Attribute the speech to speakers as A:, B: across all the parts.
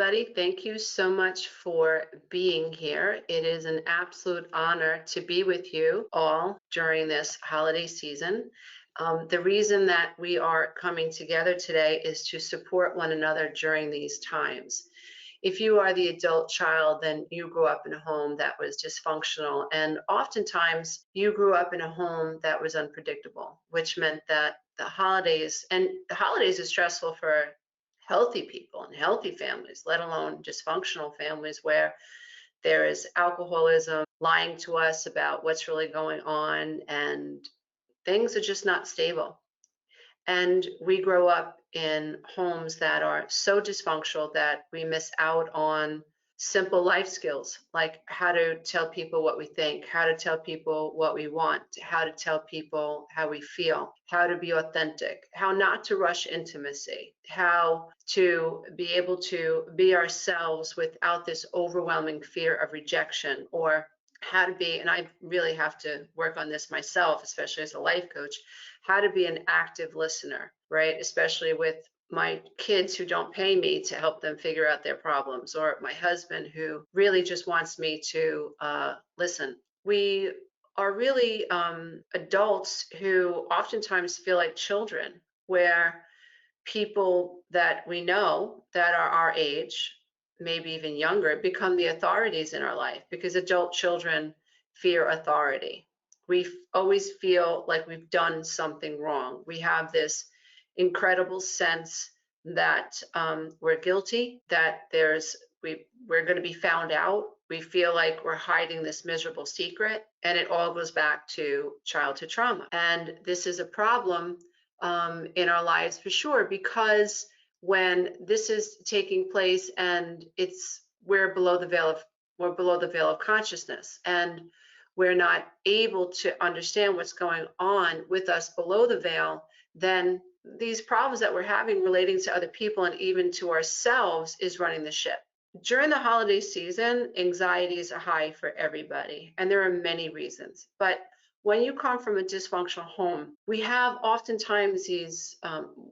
A: everybody. Thank you so much for being here. It is an absolute honor to be with you all during this holiday season. The reason that we are coming together today is to support one another during these times. If you are the adult child, then you grew up in a home that was dysfunctional, and oftentimes you grew up in a home that was unpredictable, which meant that the holidays are stressful for healthy people and healthy families, let alone dysfunctional families where there is alcoholism, lying to us about what's really going on, and things are just not stable. And we grow up in homes that are so dysfunctional that we miss out on simple life skills, like how to tell people what we think, how to tell people what we want, how to tell people how we feel, how to be authentic, how not to rush intimacy, how to be able to be ourselves without this overwhelming fear of rejection, or how to be, and I really have to work on this myself, especially as a life coach, how to be an active listener, right? Especially with my kids who don't pay me to help them figure out their problems, or my husband who really just wants me to listen. We are really adults who oftentimes feel like children, where people that we know that are our age, maybe even younger, become the authorities in our life, because adult children fear authority. We always feel like we've done something wrong. We have this incredible sense that we're guilty, that we're going to be found out. We feel like we're hiding this miserable secret, and it all goes back to childhood trauma. And this is a problem in our lives for sure, because when this is taking place and we're below the veil of consciousness, and we're not able to understand what's going on with us below the veil, then these problems that we're having relating to other people and even to ourselves is running the ship. During the holiday season, anxieties are high for everybody, and there are many reasons. But when you come from a dysfunctional home, we have oftentimes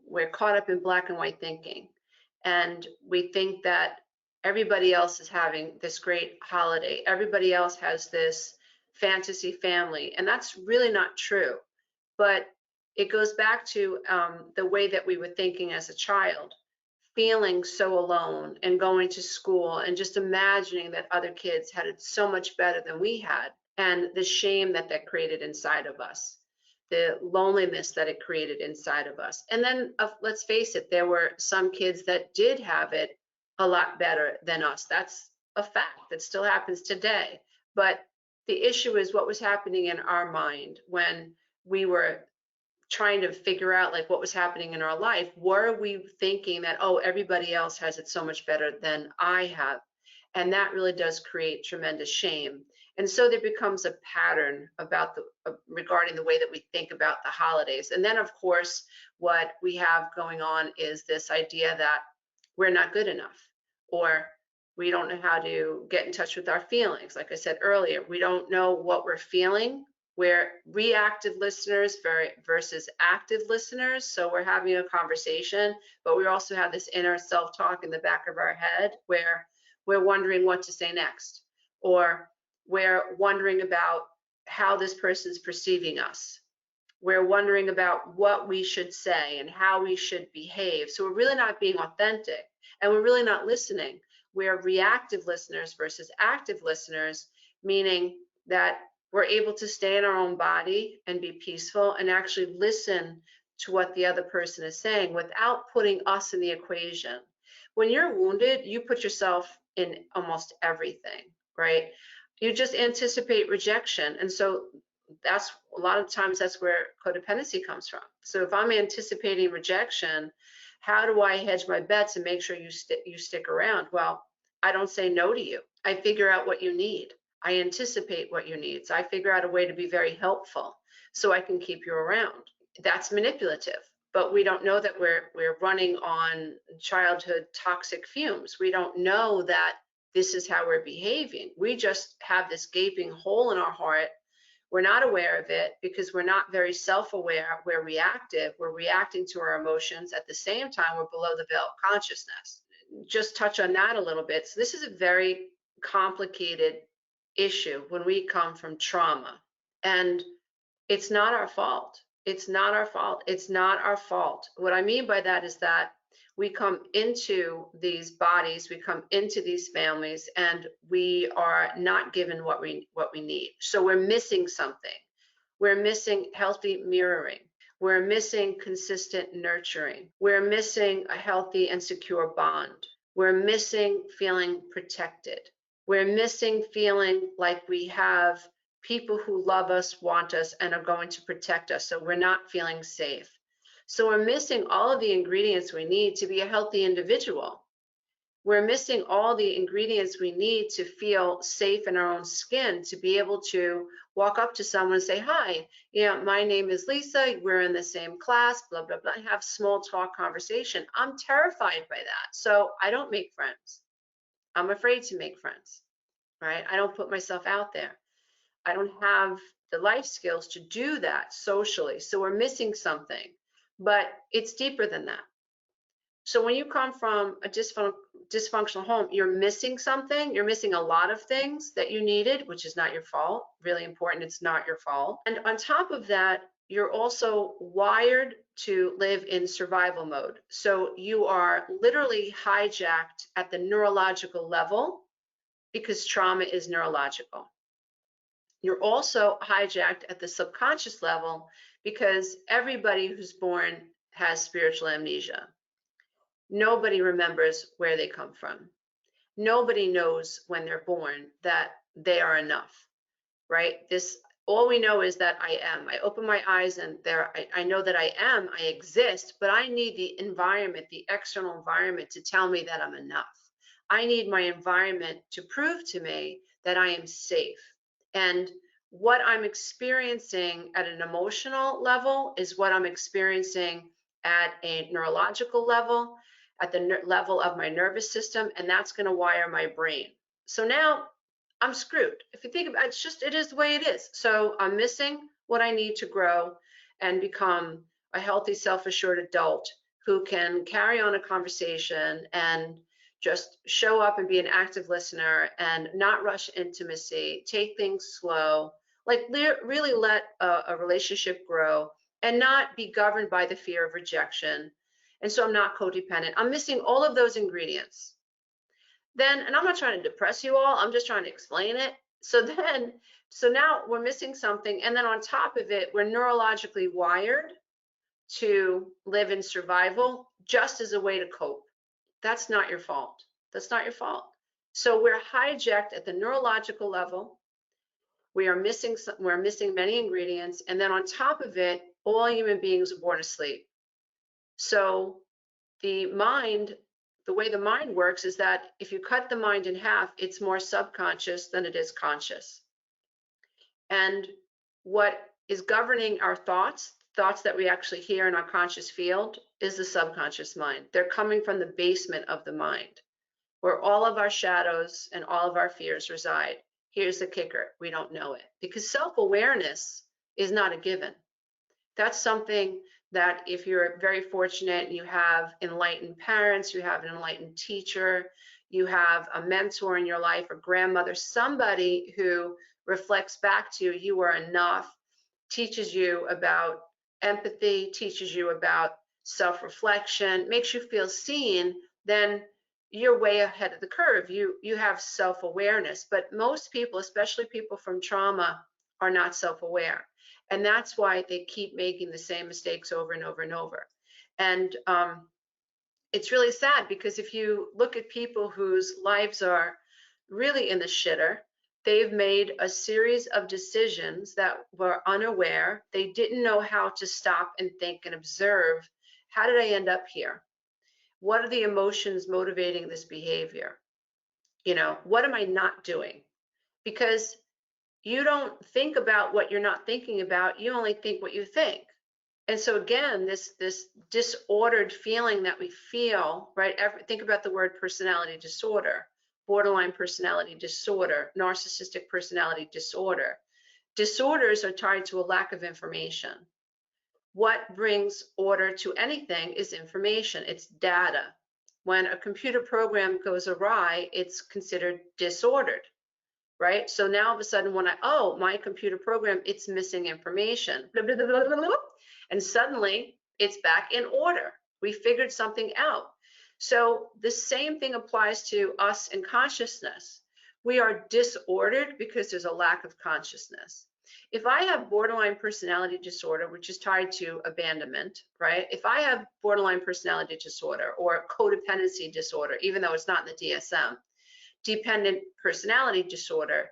A: we're caught up in black and white thinking, and we think that everybody else is having this great holiday. Everybody else has this fantasy family, and that's really not true. But it goes back to the way that we were thinking as a child, feeling so alone and going to school and just imagining that other kids had it so much better than we had, and the shame that created inside of us, the loneliness that it created inside of us. And then let's face it, there were some kids that did have it a lot better than us. That's a fact that still happens today. But the issue is what was happening in our mind when we were trying to figure out like what was happening in our life. Were we thinking that, oh, everybody else has it so much better than I have? And that really does create tremendous shame. And so there becomes a pattern regarding the way that we think about the holidays. And then, of course, what we have going on is this idea that we're not good enough, or we don't know how to get in touch with our feelings. Like I said earlier, we don't know what we're feeling. We're reactive listeners versus active listeners. So we're having a conversation, but we also have this inner self-talk in the back of our head where we're wondering what to say next, or we're wondering about how this person's perceiving us. We're wondering about what we should say and how we should behave. So we're really not being authentic, and we're really not listening. We're reactive listeners versus active listeners, meaning that we're able to stay in our own body and be peaceful and actually listen to what the other person is saying without putting us in the equation. When you're wounded, you put yourself in almost everything, right? You just anticipate rejection. And so that's a lot of times that's where codependency comes from. So if I'm anticipating rejection, how do I hedge my bets and make sure you stick around? Well, I don't say no to you. I figure out what you need. I anticipate what you need. So I figure out a way to be very helpful so I can keep you around. That's manipulative, but we don't know that we're running on childhood toxic fumes. We don't know that this is how we're behaving. We just have this gaping hole in our heart. We're not aware of it because we're not very self-aware. We're reactive. We're reacting to our emotions. At the same time, we're below the veil of consciousness. just touch on that a little bit. So this is a very complicated issue when we come from trauma, and it's not our fault. It's not our fault. It's not our fault. What I mean by that is that we come into these bodies, we come into these families, and we are not given what we need. So we're missing something. We're missing healthy mirroring. We're missing consistent nurturing. We're missing a healthy and secure bond. We're missing feeling protected. We're missing feeling like we have people who love us, want us, and are going to protect us. So we're not feeling safe. So we're missing all of the ingredients we need to be a healthy individual. We're missing all the ingredients we need to feel safe in our own skin, to be able to walk up to someone and say, hi, my name is Lisa, we're in the same class, blah, blah, blah, have small talk conversation. I'm terrified by that. So I don't make friends. I'm afraid to make friends, right? I don't put myself out there. I don't have the life skills to do that socially. So we're missing something, but it's deeper than that. So when you come from a dysfunctional home, you're missing something. You're missing a lot of things that you needed, which is not your fault. Really important, it's not your fault. And on top of that, you're also wired to live in survival mode. So you are literally hijacked at the neurological level, because trauma is neurological. You're also hijacked at the subconscious level, because everybody who's born has spiritual amnesia. Nobody remembers where they come from. Nobody knows when they're born that they are enough, right? All we know is that I am. I open my eyes and I know that I am, I exist, but I need the environment, the external environment, to tell me that I'm enough. I need my environment to prove to me that I am safe. And what I'm experiencing at an emotional level is what I'm experiencing at a neurological level, at the level of my nervous system, and that's going to wire my brain. So now I'm screwed. If you think about it, it is the way it is. So I'm missing what I need to grow and become a healthy, self-assured adult who can carry on a conversation and just show up and be an active listener and not rush intimacy, take things slow, like really let a relationship grow and not be governed by the fear of rejection. And so I'm not codependent. I'm missing all of those ingredients. Then, and I'm not trying to depress you all, I'm just trying to explain it. So now we're missing something. And then on top of it, we're neurologically wired to live in survival just as a way to cope. That's not your fault. That's not your fault. So we're hijacked at the neurological level. We're missing many ingredients. And then on top of it, all human beings are born asleep. So the way the mind works is that if you cut the mind in half, it's more subconscious than it is conscious. And what is governing our thoughts that we actually hear in our conscious field, is the subconscious mind. They're coming from the basement of the mind, where all of our shadows and all of our fears reside. Here's the kicker: we don't know it, because self-awareness is not a given. That's something that if you're very fortunate and you have enlightened parents, you have an enlightened teacher, you have a mentor in your life, a grandmother, somebody who reflects back to you, you are enough, teaches you about empathy, teaches you about self-reflection, makes you feel seen, then you're way ahead of the curve. You have self-awareness. But most people, especially people from trauma, are not self-aware. And that's why they keep making the same mistakes over and over and over. And it's really sad, because if you look at people whose lives are really in the shitter, they've made a series of decisions that were unaware. They didn't know how to stop and think and observe. How did I end up here? What are the emotions motivating this behavior? What am I not doing? Because you don't think about what you're not thinking about. You only think what you think. And so again, this disordered feeling that we feel, right? Think about the word personality disorder, borderline personality disorder, narcissistic personality disorder. Disorders are tied to a lack of information. What brings order to anything is information. It's data. When a computer program goes awry, it's considered disordered, right? So now all of a sudden when my computer program, it's missing information, blah, blah, blah, blah, blah, blah, and suddenly it's back in order. We figured something out. So the same thing applies to us in consciousness. We are disordered because there's a lack of consciousness. If I have borderline personality disorder, which is tied to abandonment, right? If I have borderline personality disorder or codependency disorder, even though it's not in the DSM, dependent personality disorder,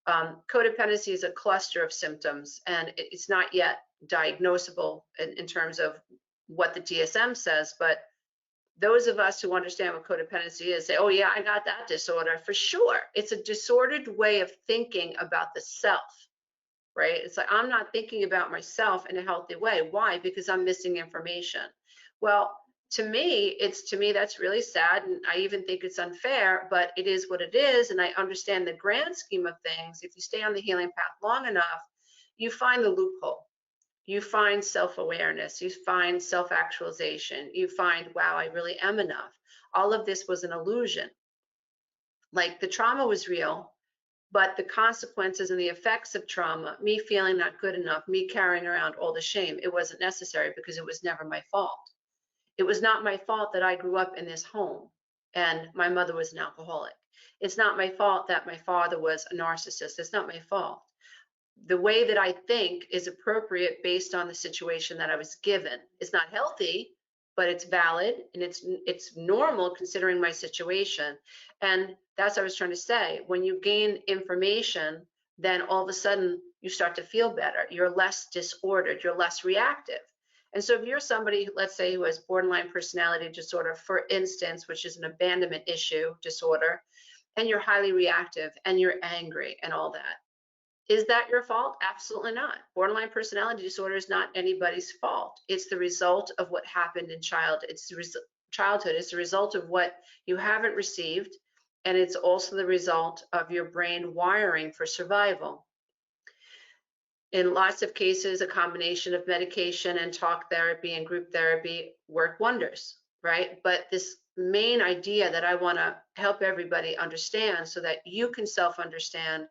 A: codependency is a cluster of symptoms, and it's not yet diagnosable in terms of what the DSM says, but those of us who understand what codependency is say, oh yeah, I got that disorder for sure. It's a disordered way of thinking about the self, right? It's like, I'm not thinking about myself in a healthy way. Why? Because I'm missing information. Well, to me, that's really sad, and I even think it's unfair, but it is what it is, and I understand the grand scheme of things. If you stay on the healing path long enough, you find the loophole. You find self-awareness, you find self-actualization, you find, wow, I really am enough. All of this was an illusion. Like, the trauma was real, but the consequences and the effects of trauma, me feeling not good enough, me carrying around all the shame, it wasn't necessary because it was never my fault. It was not my fault that I grew up in this home and my mother was an alcoholic. It's not my fault that my father was a narcissist. It's not my fault. The way that I think is appropriate based on the situation that I was given. It's not healthy, but it's valid and it's normal considering my situation. And that's what I was trying to say. When you gain information, then all of a sudden you start to feel better. You're less disordered, you're less reactive. And so if you're somebody, let's say, who has borderline personality disorder, for instance, which is an abandonment issue disorder, and you're highly reactive and you're angry and all that, is that your fault? Absolutely not. Borderline personality disorder is not anybody's fault. It's the result of what happened in childhood. It's the result of what you haven't received, and it's also the result of your brain wiring for survival. In lots of cases, a combination of medication and talk therapy and group therapy work wonders, right? But this main idea that I want to help everybody understand so that you can self-understand.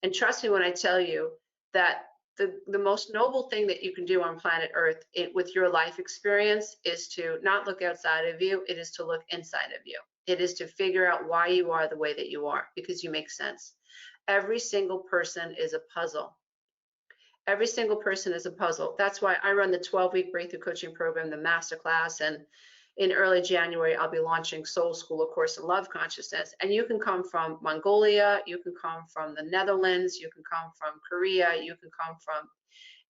A: And trust me when I tell you that the most noble thing that you can do on planet Earth with your life experience is to not look outside of you, it is to look inside of you. It is to figure out why you are the way that you are, because you make sense. Every single person is a puzzle. Every single person is a puzzle. That's why I run the 12-week breakthrough coaching program, the masterclass, and in early January, I'll be launching Soul School, A Course in Love Consciousness. And you can come from Mongolia, you can come from the Netherlands, you can come from Korea, you can come from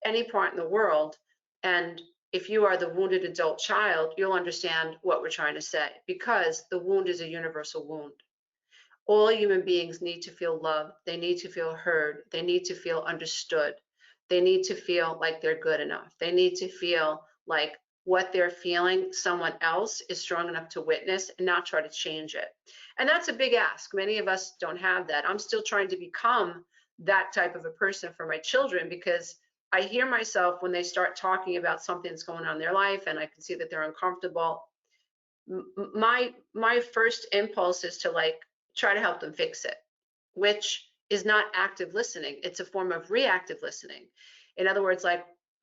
A: any part in the world. And if you are the wounded adult child, you'll understand what we're trying to say, because the wound is a universal wound. All human beings need to feel loved. They need to feel heard. They need to feel understood. They need to feel like they're good enough. They need to feel like what they're feeling, someone else is strong enough to witness and not try to change it. And that's a big ask. Many of us don't have that. I'm still trying to become that type of a person for my children, because I hear myself when they start talking about something that's going on in their life and I can see that they're uncomfortable. My first impulse is to try to help them fix it, which is not active listening. It's a form of reactive listening. In other words,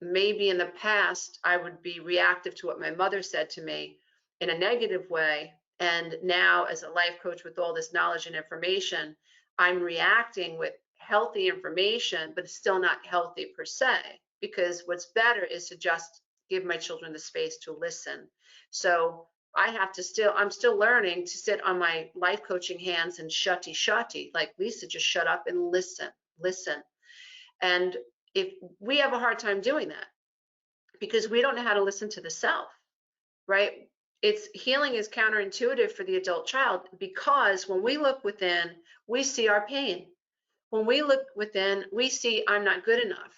A: maybe in the past, I would be reactive to what my mother said to me in a negative way. And now, as a life coach with all this knowledge and information, I'm reacting with healthy information, but it's still not healthy per se, because what's better is to just give my children the space to listen. So I'm still learning to sit on my life coaching hands and shutty, like, Lisa, just shut up and listen. And if we have a hard time doing that because we don't know how to listen to the self, right? Healing is counterintuitive for the adult child, because when we look within, we see our pain. When we look within, we see I'm not good enough.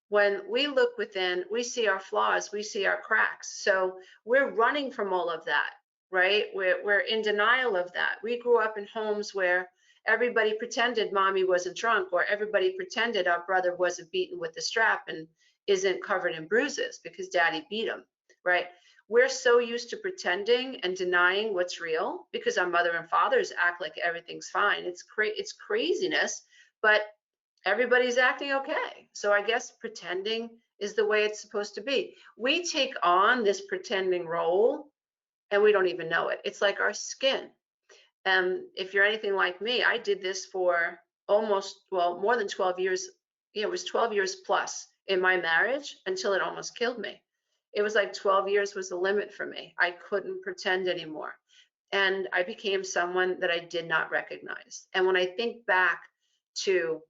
A: When we look within, we see our flaws, we see our cracks. So we're running from all of that, right? We're in denial of that. We grew up in homes where everybody pretended mommy wasn't drunk, or everybody pretended our brother wasn't beaten with the strap and isn't covered in bruises because daddy beat him, right? we're so used to pretending and denying what's real because our mother and fathers act like everything's fine. It's craziness, but everybody's acting okay. So I guess pretending is the way it's supposed to be. We take on this pretending role and we don't even know it. It's like our skin. If you're anything like me, I did this for more than 12 years. It was 12 years plus in my marriage until it almost killed me. It was like 12 years was the limit for me. I couldn't pretend anymore. And I became someone that I did not recognize. And when I think back to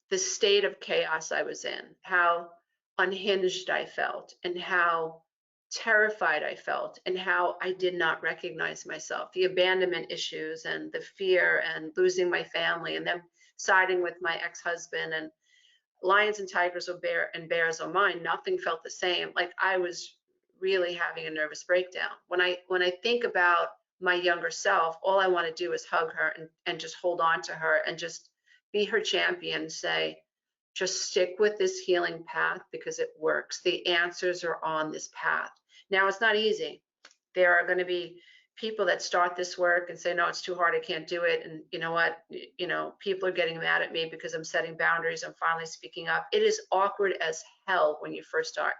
A: the state of chaos I was in, how unhinged I felt, and how terrified I felt, and how I did not recognize myself, the abandonment issues and the fear and losing my family and them siding with my ex-husband and lions and tigers will bears will mine, nothing felt the same. Like I was really having a nervous breakdown. When I think about my younger self, all I want to do is hug her and just hold on to her and just be her champion, say, just stick with this healing path because it works. The answers are on this path. Now, it's not easy. There are going to be people that start this work and say, no, it's too hard, I can't do it. And you know what? People are getting mad at me because I'm setting boundaries, I'm finally speaking up. It is awkward as hell when you first start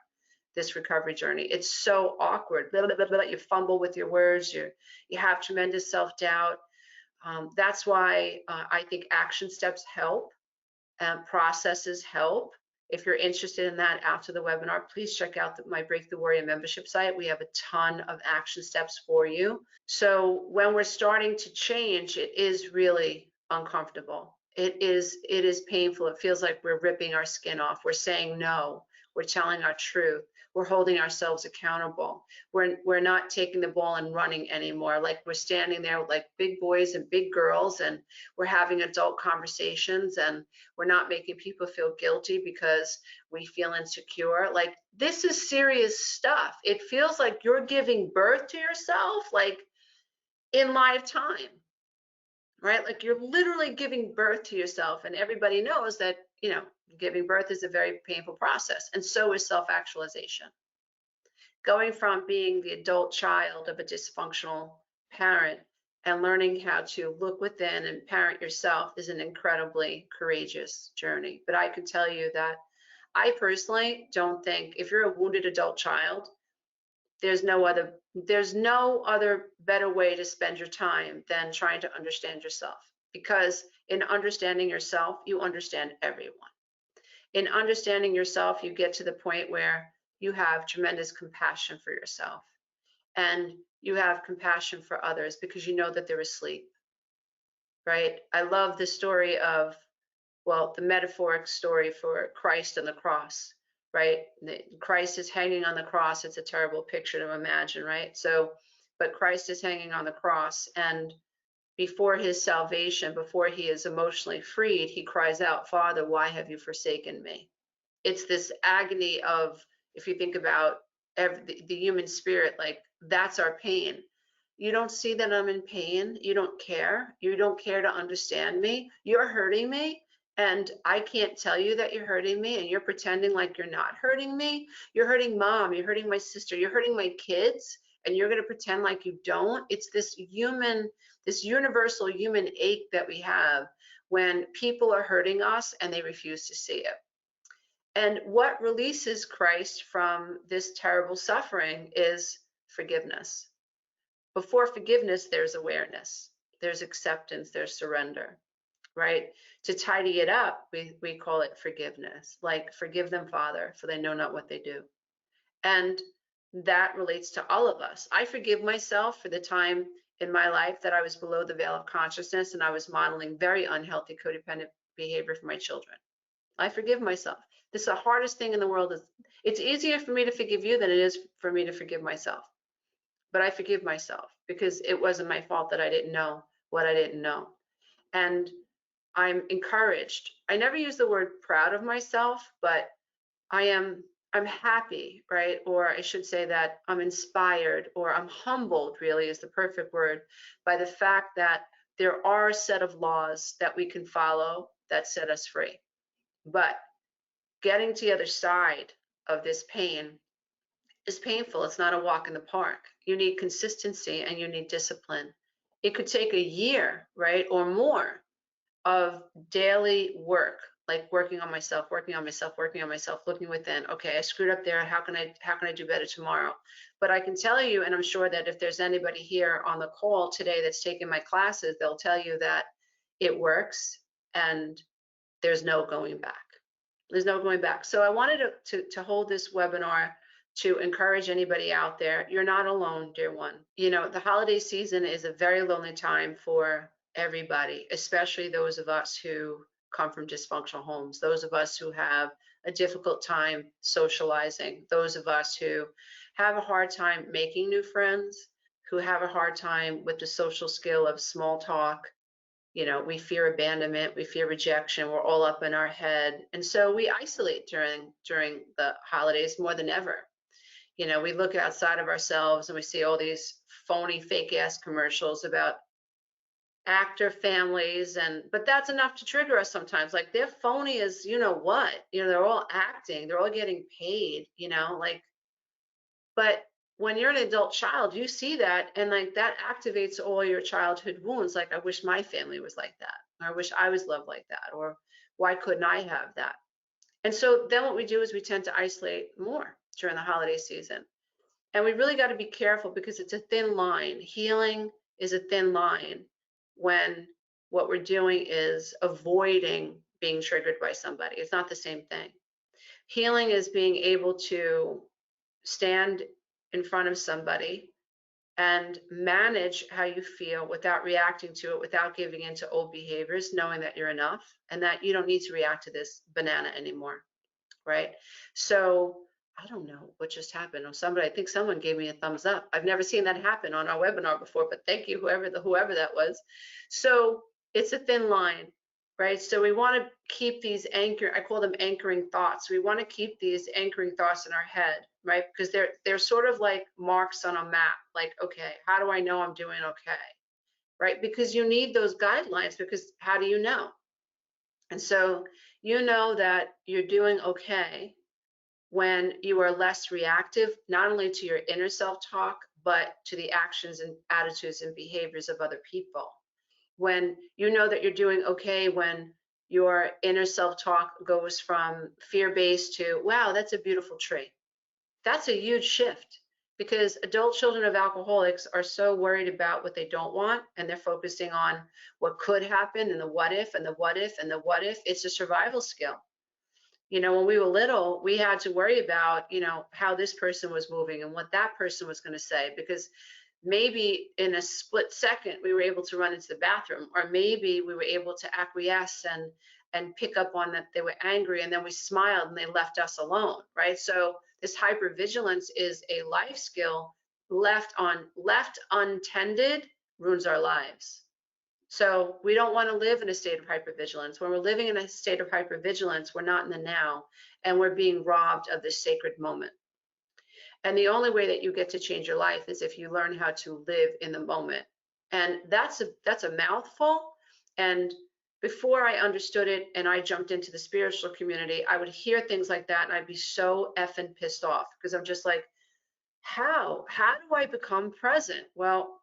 A: this recovery journey. It's so awkward. You fumble with your words, you have tremendous self-doubt. That's why I think action steps help, processes help. If you're interested in that after the webinar, please check out my Break the Warrior membership site. We have a ton of action steps for you. So when we're starting to change, it is really uncomfortable. It is painful. It feels like we're ripping our skin off. We're saying no. We're telling our truth. We're holding ourselves accountable. We're not taking the ball and running anymore. Like we're standing there like big boys and big girls, and we're having adult conversations, and we're not making people feel guilty because we feel insecure. Like this is serious stuff. It feels like you're giving birth to yourself, like in live time, right? Like you're literally giving birth to yourself, and everybody knows that, giving birth is a very painful process, and so is self-actualization. Going from being the adult child of a dysfunctional parent and learning how to look within and parent yourself is an incredibly courageous journey. But I can tell you that I personally don't think, if you're a wounded adult child, there's no other better way to spend your time than trying to understand yourself. Because in understanding yourself, you understand everyone. In understanding yourself, you get to the point where you have tremendous compassion for yourself, and you have compassion for others because you know that they're asleep, right? I love the story of, the metaphoric story for Christ and the cross, right? Christ is hanging on the cross. It's a terrible picture to imagine, right? But Christ is hanging on the cross, and before his salvation, before he is emotionally freed, he cries out, Father, why have you forsaken me? It's this agony of, if you think about the human spirit, like that's our pain. You don't see that I'm in pain. You don't care. You don't care to understand me. You're hurting me, and I can't tell you that you're hurting me, and you're pretending like you're not hurting me. You're hurting mom. You're hurting my sister. You're hurting my kids, and you're going to pretend like you don't. It's this universal human ache that we have when people are hurting us and they refuse to see it. And what releases Christ from this terrible suffering is forgiveness. Before forgiveness, there's awareness, there's acceptance, there's surrender, right? To tidy it up, we call it forgiveness. Like, forgive them, Father, for they know not what they do. And that relates to all of us. I forgive myself for the time in my life that I was below the veil of consciousness and I was modeling very unhealthy codependent behavior for my children. I forgive myself. This is the hardest thing in the world. It's easier for me to forgive you than it is for me to forgive myself. But I forgive myself because it wasn't my fault that I didn't know what I didn't know. And I'm encouraged. I never use the word proud of myself, but I'm happy, right? Or I should say that I'm inspired, or I'm humbled, really is the perfect word, by the fact that there are a set of laws that we can follow that set us free. But getting to the other side of this pain is painful. It's not a walk in the park. You need consistency and you need discipline. It could take a year, right, or more of daily work, like working on myself, working on myself, working on myself, looking within. Okay, I screwed up there. How can I do better tomorrow? But I can tell you, and I'm sure that if there's anybody here on the call today that's taking my classes, they'll tell you that it works and there's no going back. There's no going back. So I wanted to hold this webinar to encourage anybody out there. You're not alone, dear one. You know, the holiday season is a very lonely time for everybody, especially those of us who come from dysfunctional homes, those of us who have a difficult time socializing, those of us who have a hard time making new friends, who have a hard time with the social skill of small talk. You know, we fear abandonment, we fear rejection, we're all up in our head. And so we isolate during the holidays more than ever. You know, we look outside of ourselves and we see all these phony, fake ass commercials about actor families, but that's enough to trigger us sometimes. Like, they're phony as you know what, you know, they're all acting, they're all getting paid, you know, like, but when you're an adult child, you see that, and like that activates all your childhood wounds. Like, I wish my family was like that, or I wish I was loved like that, or why couldn't I have that? And so then what we do is we tend to isolate more during the holiday season. And we really got to be careful because it's a thin line. Healing is a thin line when what we're doing is avoiding being triggered by somebody. It's not the same thing. Healing is being able to stand in front of somebody and manage how you feel without reacting to it, without giving into old behaviors, knowing that you're enough and that you don't need to react to this banana anymore, right? So I don't know what just happened. I think someone gave me a thumbs up. I've never seen that happen on our webinar before, but thank you, whoever that was. So it's a thin line, right? So we want to keep these I call them anchoring thoughts. We want to keep these anchoring thoughts in our head, right? Because they're sort of like marks on a map. Like, okay, how do I know I'm doing okay, right? Because you need those guidelines, because how do you know? And so you know that you're doing okay when you are less reactive, not only to your inner self-talk, but to the actions and attitudes and behaviors of other people. When you know that you're doing okay when your inner self-talk goes from fear-based to, wow, that's a beautiful tree. That's a huge shift, because adult children of alcoholics are so worried about what they don't want, and they're focusing on what could happen and the what if and the what if and the what if. It's a survival skill. You know, when we were little, we had to worry about, you know, how this person was moving and what that person was going to say, because maybe in a split second we were able to run into the bathroom, or maybe we were able to acquiesce and pick up on that they were angry, and then we smiled and they left us alone, right? So this hypervigilance is a life skill. Left untended ruins our lives. So we don't want to live in a state of hypervigilance. When we're living in a state of hypervigilance, we're not in the now, and we're being robbed of this sacred moment. And the only way that you get to change your life is if you learn how to live in the moment. And that's a mouthful. And before I understood it and I jumped into the spiritual community, I would hear things like that and I'd be so effing pissed off, because I'm just like, how do I become present? Well,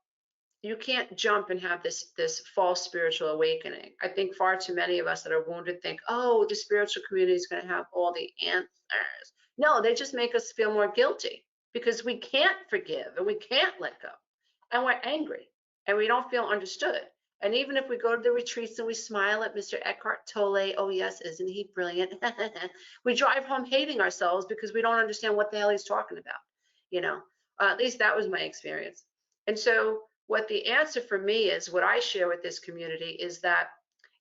A: you can't jump and have this false spiritual awakening. I think far too many of us that are wounded think, oh, the spiritual community is going to have all the answers. No, they just make us feel more guilty, because we can't forgive and we can't let go, and we're angry and we don't feel understood. And even if we go to the retreats and we smile at Mr. Eckhart Tolle, oh yes, isn't he brilliant? We drive home hating ourselves because we don't understand what the hell he's talking about. You know, at least that was my experience. And so what the answer for me is, what I share with this community, is that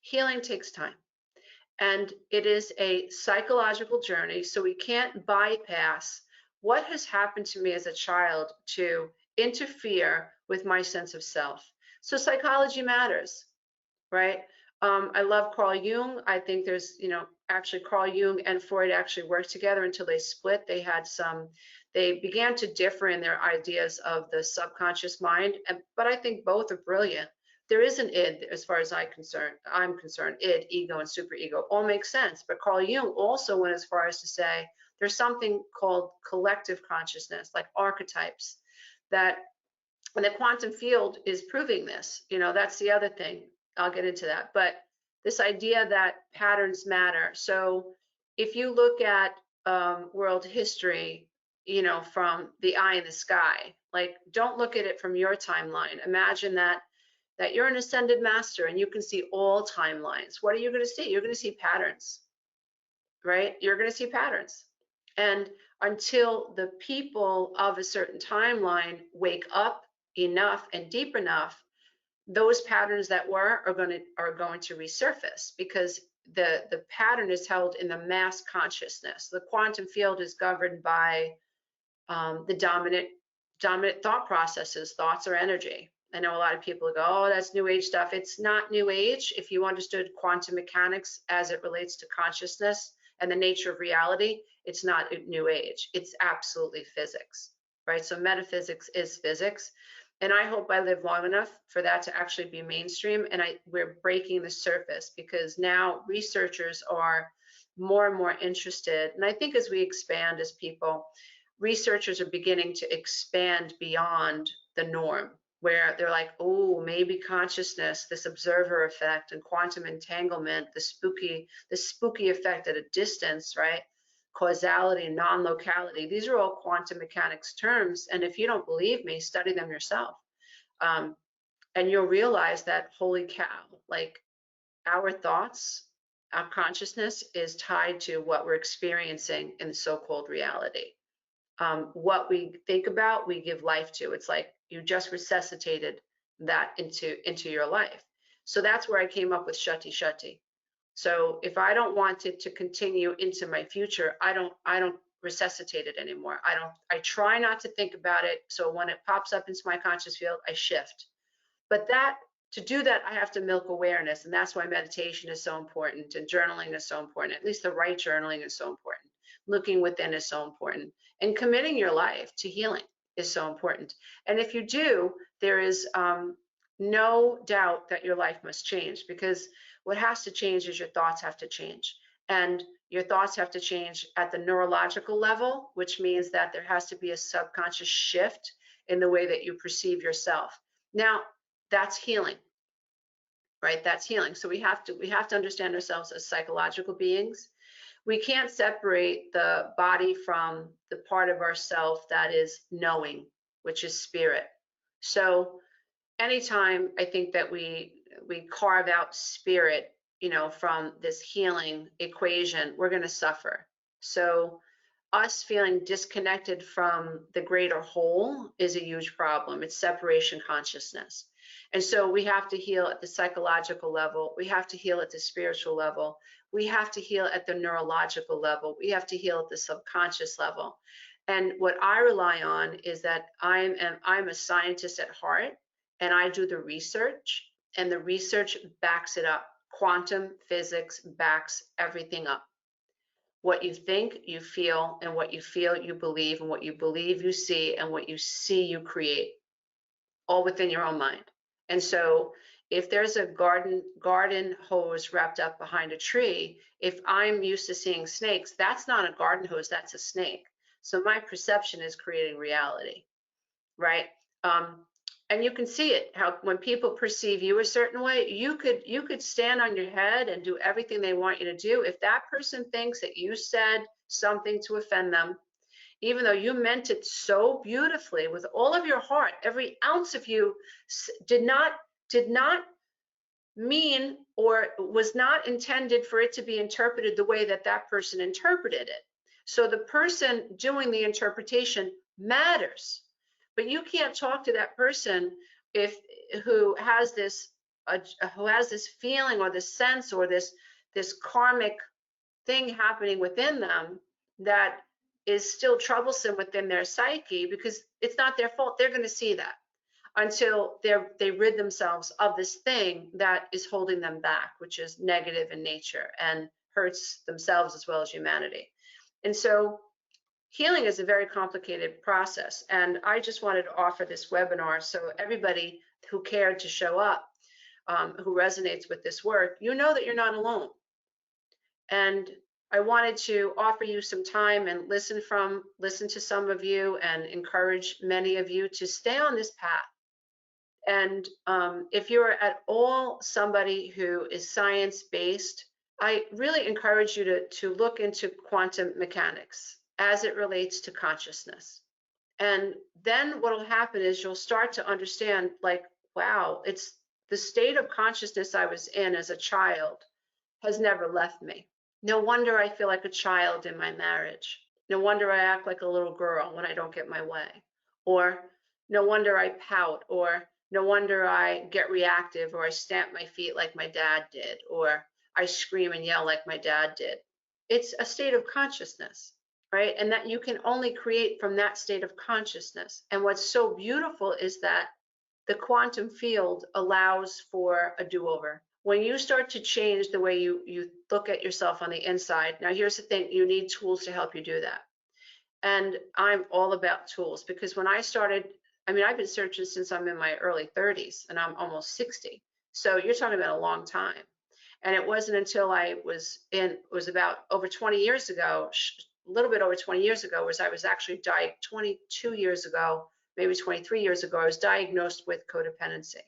A: healing takes time. And it is a psychological journey. So we can't bypass what has happened to me as a child to interfere with my sense of self. So psychology matters, right? I love Carl Jung. I think there's, you know, actually Carl Jung and Freud actually worked together until they split. They began to differ in their ideas of the subconscious mind, but I think both are brilliant. There is an id, as far as I'm concerned. Id, ego, and superego all make sense. But Carl Jung also went as far as to say There's something called collective consciousness, like archetypes, that, and the quantum field is proving this. That's the other thing. I'll get into that. But this idea that patterns matter. So if you look at world history, from the eye in the sky, like, don't look at it from your timeline. Imagine that you're an ascended master and you can see all timelines. What are you going to see? You're going to see patterns, right? You're going to see patterns. And until the people of a certain timeline wake up enough and deep enough, those patterns that are going to resurface, because the pattern is held in the mass consciousness. The quantum field is governed by the dominant thought processes. Thoughts are energy. I know a lot of people go, oh, that's new age stuff. It's not new age. If you understood quantum mechanics as it relates to consciousness and the nature of reality, it's not new age. It's absolutely physics, right? So metaphysics is physics. And I hope I live long enough for that to actually be mainstream. And we're breaking the surface, because now researchers are more and more interested. And I think as we expand as people, researchers are beginning to expand beyond the norm, where they're like, oh, maybe consciousness, this observer effect, and quantum entanglement, the spooky effect at a distance, right? Causality and non-locality. These are all quantum mechanics terms. And if you don't believe me, study them yourself. And you'll realize that, holy cow, like, our thoughts, our consciousness is tied to what we're experiencing in the so-called reality. What we think about, we give life to. It's like you just resuscitated that into your life. So that's where I came up with Shati Shati. So if I don't want it to continue into my future, I don't resuscitate it anymore. I try not to think about it. So when it pops up into my conscious field, I shift. But to do that, I have to milk awareness. And that's why meditation is so important, and journaling is so important. At least the right journaling is so important. Looking within is so important. And committing your life to healing is so important. And if you do, there is no doubt that your life must change, because what has to change is your thoughts have to change. And your thoughts have to change at the neurological level, which means that there has to be a subconscious shift in the way that you perceive yourself. Now, that's healing, right? That's healing. So we have to understand ourselves as psychological beings. We can't separate the body from the part of ourself that is knowing, which is spirit. So anytime I think that we carve out spirit, from this healing equation, we're going to suffer. So us feeling disconnected from the greater whole is a huge problem. It's separation consciousness. And so we have to heal at the psychological level. We have to heal at the spiritual level. We have to heal at the neurological level. We have to heal at the subconscious level. And what I rely on is that I'm a scientist at heart, and I do the research, and the research backs it up. Quantum physics backs everything up. What you think, you feel, and what you feel, you believe, and what you believe, you see, and what you see, you create, all within your own mind. And so if there's a garden hose wrapped up behind a tree, if I'm used to seeing snakes, that's not a garden hose, that's a snake. So my perception is creating reality, right? And you can see it, how when people perceive you a certain way, you could stand on your head and do everything they want you to do. If that person thinks that you said something to offend them, even though you meant it so beautifully with all of your heart, every ounce of you did not mean, or was not intended for it to be interpreted the way that that person interpreted it. So the person doing the interpretation matters. But you can't talk to that person who has this feeling or this sense or this karmic thing happening within them that is still troublesome within their psyche, because it's not their fault. They're going to see that until they rid themselves of this thing that is holding them back, which is negative in nature and hurts themselves as well as humanity. And so healing is a very complicated process. And I just wanted to offer this webinar so everybody who cared to show up, who resonates with this work, you know that you're not alone. And I wanted to offer you some time and listen to some of you and encourage many of you to stay on this path. And if you're at all somebody who is science-based, I really encourage you to look into quantum mechanics as it relates to consciousness. And then what will happen is you'll start to understand, like, wow, it's the state of consciousness I was in as a child has never left me. No wonder I feel like a child in my marriage. No wonder I act like a little girl when I don't get my way. Or no wonder I pout, or no wonder I get reactive, or I stamp my feet like my dad did, or I scream and yell like my dad did. It's a state of consciousness, right? And that you can only create from that state of consciousness. And what's so beautiful is that the quantum field allows for a do-over. When you start to change the way you look at yourself on the inside, now here's the thing, you need tools to help you do that. And I'm all about tools, because when I started, I mean, I've been searching since I'm in my early 30s and I'm almost 60. So you're talking about a long time. And it wasn't until it was about over 20 years ago, a little bit over 20 years ago, was I was actually 22 years ago, maybe 23 years ago, I was diagnosed with codependency.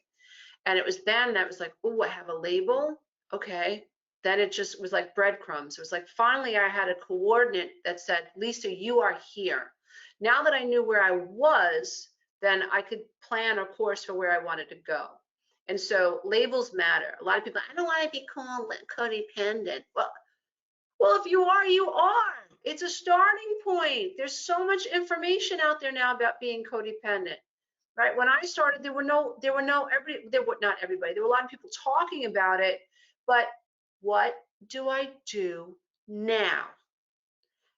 A: And it was then that was like, oh, I have a label. Okay. Then it just was like breadcrumbs. It was like, finally, I had a coordinate that said, Lisa, you are here. Now that I knew where I was, then I could plan a course for where I wanted to go. And so labels matter. A lot of people, I don't want to be called codependent. Well, if you are, you are. It's a starting point. There's so much information out there now about being codependent. Right? When I started, there were not everybody. There were a lot of people talking about it, but what do I do now?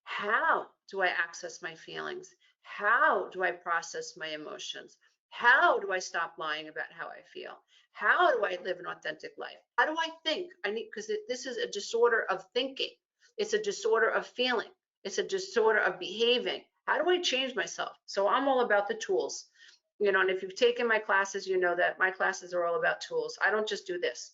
A: How do I access my feelings? How do I process my emotions? How do I stop lying about how I feel? How do I live an authentic life? How do I think? Because this is a disorder of thinking. It's a disorder of feeling. It's a disorder of behaving. How do I change myself? So I'm all about the tools. And if you've taken my classes, you know that my classes are all about tools. I don't just do this.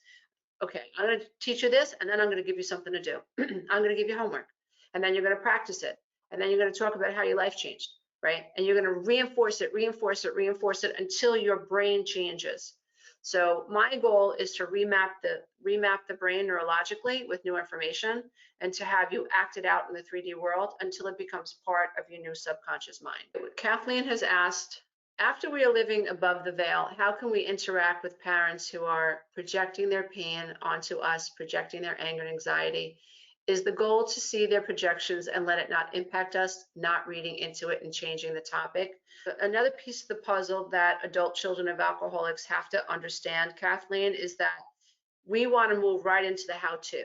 A: Okay, I'm going to teach you this, and then I'm going to give you something to do. I'm going to give you homework, and then you're going to practice it, and then you're going to talk about how your life changed, right? And you're going to reinforce it until your brain changes. So my goal is to remap the brain neurologically with new information, and to have you act it out in the 3D world until it becomes part of your new subconscious mind. Kathleen has asked, after we are living above the veil, how can we interact with parents who are projecting their pain onto us, projecting their anger and anxiety? Is the goal to see their projections and let it not impact us, not reading into it and changing the topic? Another piece of the puzzle that adult children of alcoholics have to understand, Kathleen, is that we want to move right into the how-to.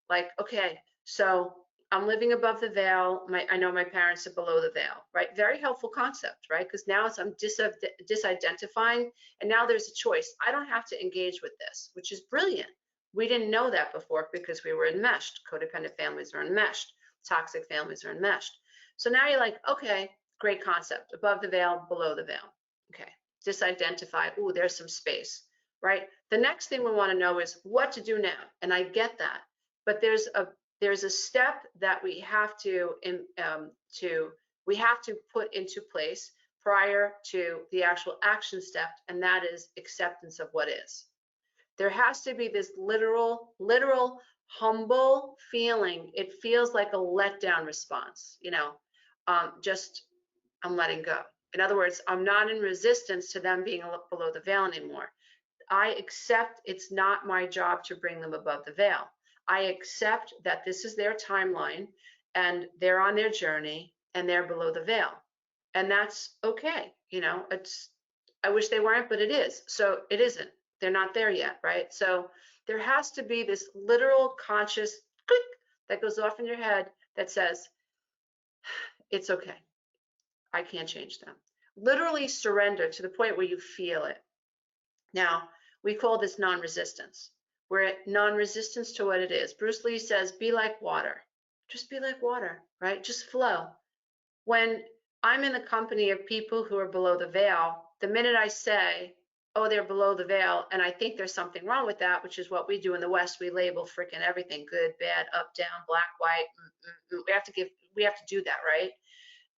A: Like, okay, so I'm living above the veil. I know my parents are below the veil, right? Very helpful concept, right? Because now I'm disidentifying, and now there's a choice. I don't have to engage with this, which is brilliant. We didn't know that before because we were enmeshed. Codependent families are enmeshed. Toxic families are enmeshed. So now you're like, okay, great concept. Above the veil, below the veil. Okay, disidentify. Ooh, there's some space, right? The next thing we want to know is what to do now. And I get that, but there's a step that we have to put into place prior to the actual action step, and that is acceptance of what is. There has to be this literal humble feeling. It feels like a letdown response, I'm letting go. In other words, I'm not in resistance to them being below the veil anymore. I accept it's not my job to bring them above the veil. I accept that this is their timeline and they're on their journey and they're below the veil. And that's okay. I wish they weren't, but it is. So it isn't. They're not there yet, right? So there has to be this literal conscious click that goes off in your head that says, it's okay. I can't change them. Literally surrender to the point where you feel it. Now, we call this non-resistance. We're at non-resistance to what it is. Bruce Lee says, be like water. Just be like water, right? Just flow. When I'm in the company of people who are below the veil, the minute I say, oh, they're below the veil, and I think there's something wrong with that, which is what we do in the West. We label freaking everything: good, bad, up, down, black, white. We have to do that, right?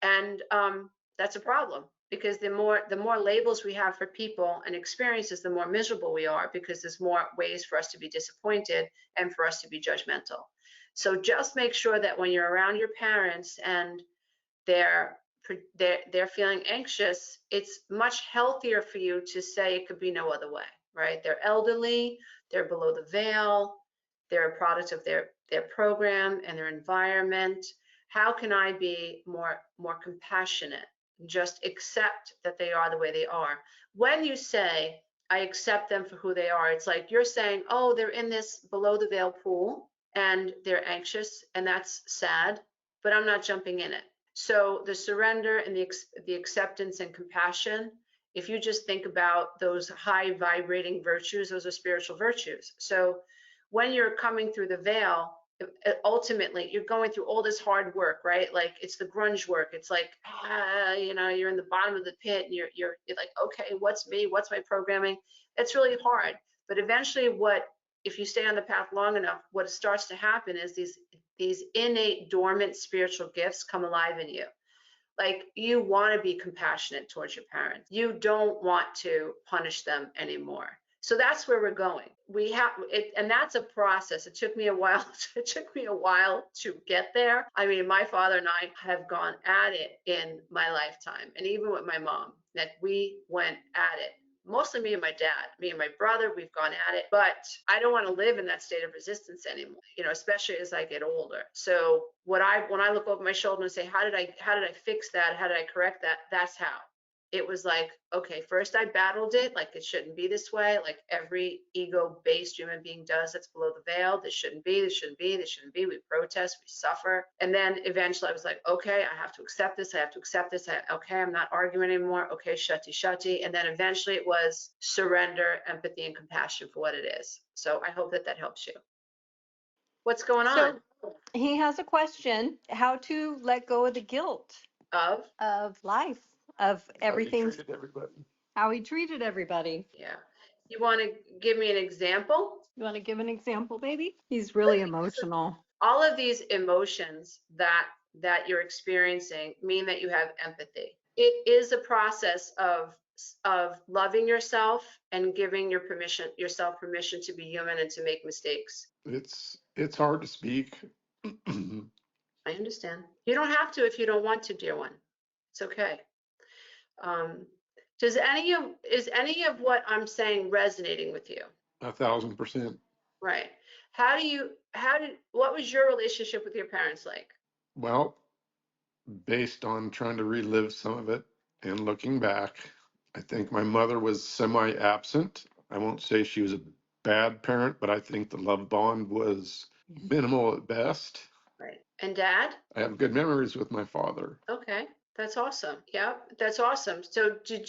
A: And that's a problem, because the more labels we have for people and experiences, the more miserable we are, because there's more ways for us to be disappointed and for us to be judgmental. So just make sure that when you're around your parents and they're they're feeling anxious, it's much healthier for you to say it could be no other way, right? They're elderly, they're below the veil, they're a product of their program and their environment. How can I be more compassionate? Just accept that they are the way they are. When you say, I accept them for who they are, it's like you're saying, oh, they're in this below the veil pool and they're anxious and that's sad, but I'm not jumping in it. So the surrender and the acceptance and compassion, if you just think about those high vibrating virtues, those are spiritual virtues. So when you're coming through the veil, ultimately you're going through all this hard work, right? Like it's the grunge work. It's like, you're in the bottom of the pit and you're like, okay, what's me? What's my programming? It's really hard. But eventually if you stay on the path long enough, what starts to happen is these innate dormant spiritual gifts come alive in you. Like you want to be compassionate towards your parents. You don't want to punish them anymore. So that's where we're going. We have it, and that's a process. It took me a while. It took me a while to get there. I mean, my father and I have gone at it in my lifetime, and even with my mom, that we went at it. Mostly me and my dad, me and my brother, we've gone at it, but I don't want to live in that state of resistance anymore, especially as I get older. So when I look over my shoulder and say, how did I fix that? How did I correct that? That's how. It was like, okay, first I battled it, like it shouldn't be this way, like every ego-based human being does that's below the veil. This shouldn't be, this shouldn't be, this shouldn't be. We protest, we suffer. And then eventually I was like, okay, I have to accept this, I have to accept this. Okay, I'm not arguing anymore. Okay, shutty. And then eventually it was surrender, empathy, and compassion for what it is. So I hope that helps you. What's going on?
B: He has a question: how to let go of the guilt of life, of everything, how he treated everybody.
A: Yeah. You want to give me an example?
B: You want to give an example, baby? He's really emotional.
A: All of these emotions that you're experiencing mean that you have empathy. It is a process of loving yourself and giving yourself permission to be human and to make mistakes.
C: It's hard to speak.
A: I understand. You don't have to if you don't want to, dear one. It's okay. Is any of what I'm saying resonating with you?
C: 1,000%.
A: Right. What was your relationship with your parents like?
C: Well, based on trying to relive some of it and looking back, I think my mother was semi-absent. I won't say she was a bad parent, but I think the love bond was minimal at best.
A: Right. And dad?
C: I have good memories with my father.
A: Okay. That's awesome. Yeah, that's awesome. So do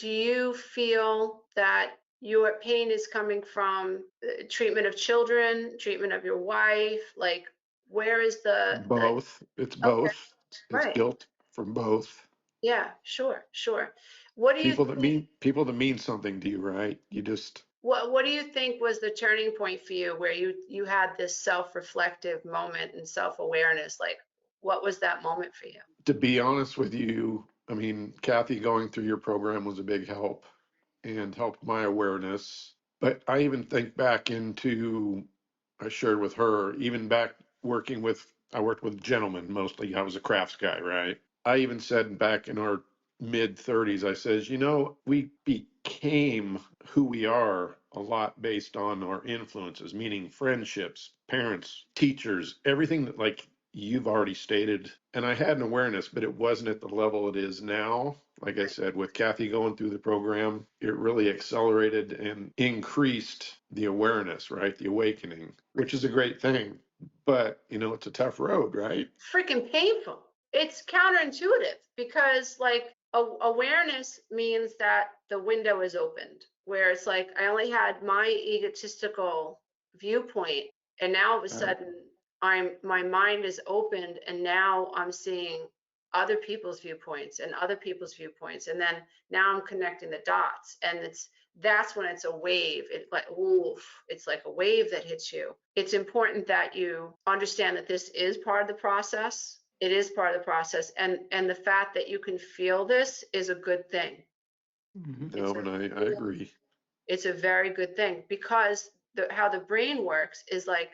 A: you feel that your pain is coming from treatment of children, treatment of your wife? Like, where is
C: both? It's
A: okay,
C: both. It's
A: right.
C: guilt from both.
A: Yeah, sure. What do you
C: People that mean something to you, right?
A: what do you think was the turning point for you where you had this self-reflective moment and self-awareness? Like, what was that moment for you?
C: To be honest with you, I mean, Kathy, going through your program was a big help and helped my awareness. But I even think back into, I shared with her, even back I worked with gentlemen mostly. I was a crafts guy, right? I even said back in our mid 30s, I says, we became who we are a lot based on our influences, meaning friendships, parents, teachers, everything that like you've already stated. And I had an awareness, but it wasn't at the level it is now. Like I said, with Kathy going through the program, it really accelerated and increased the awareness, right? The awakening, which is a great thing. But, it's a tough road, right?
A: Freaking painful. It's counterintuitive because like awareness means that the window is opened, where it's like I only had my egotistical viewpoint, and now all of a sudden my mind is opened, and now I'm seeing other people's viewpoints and other people's viewpoints. And then now I'm connecting the dots, and that's when it's a wave. It's like, oof, it's like a wave that hits you. It's important that you understand that this is part of the process. It is part of the process. And the fact that you can feel this is a good thing.
C: No, and I agree.
A: It's a very good thing, because how the brain works is like,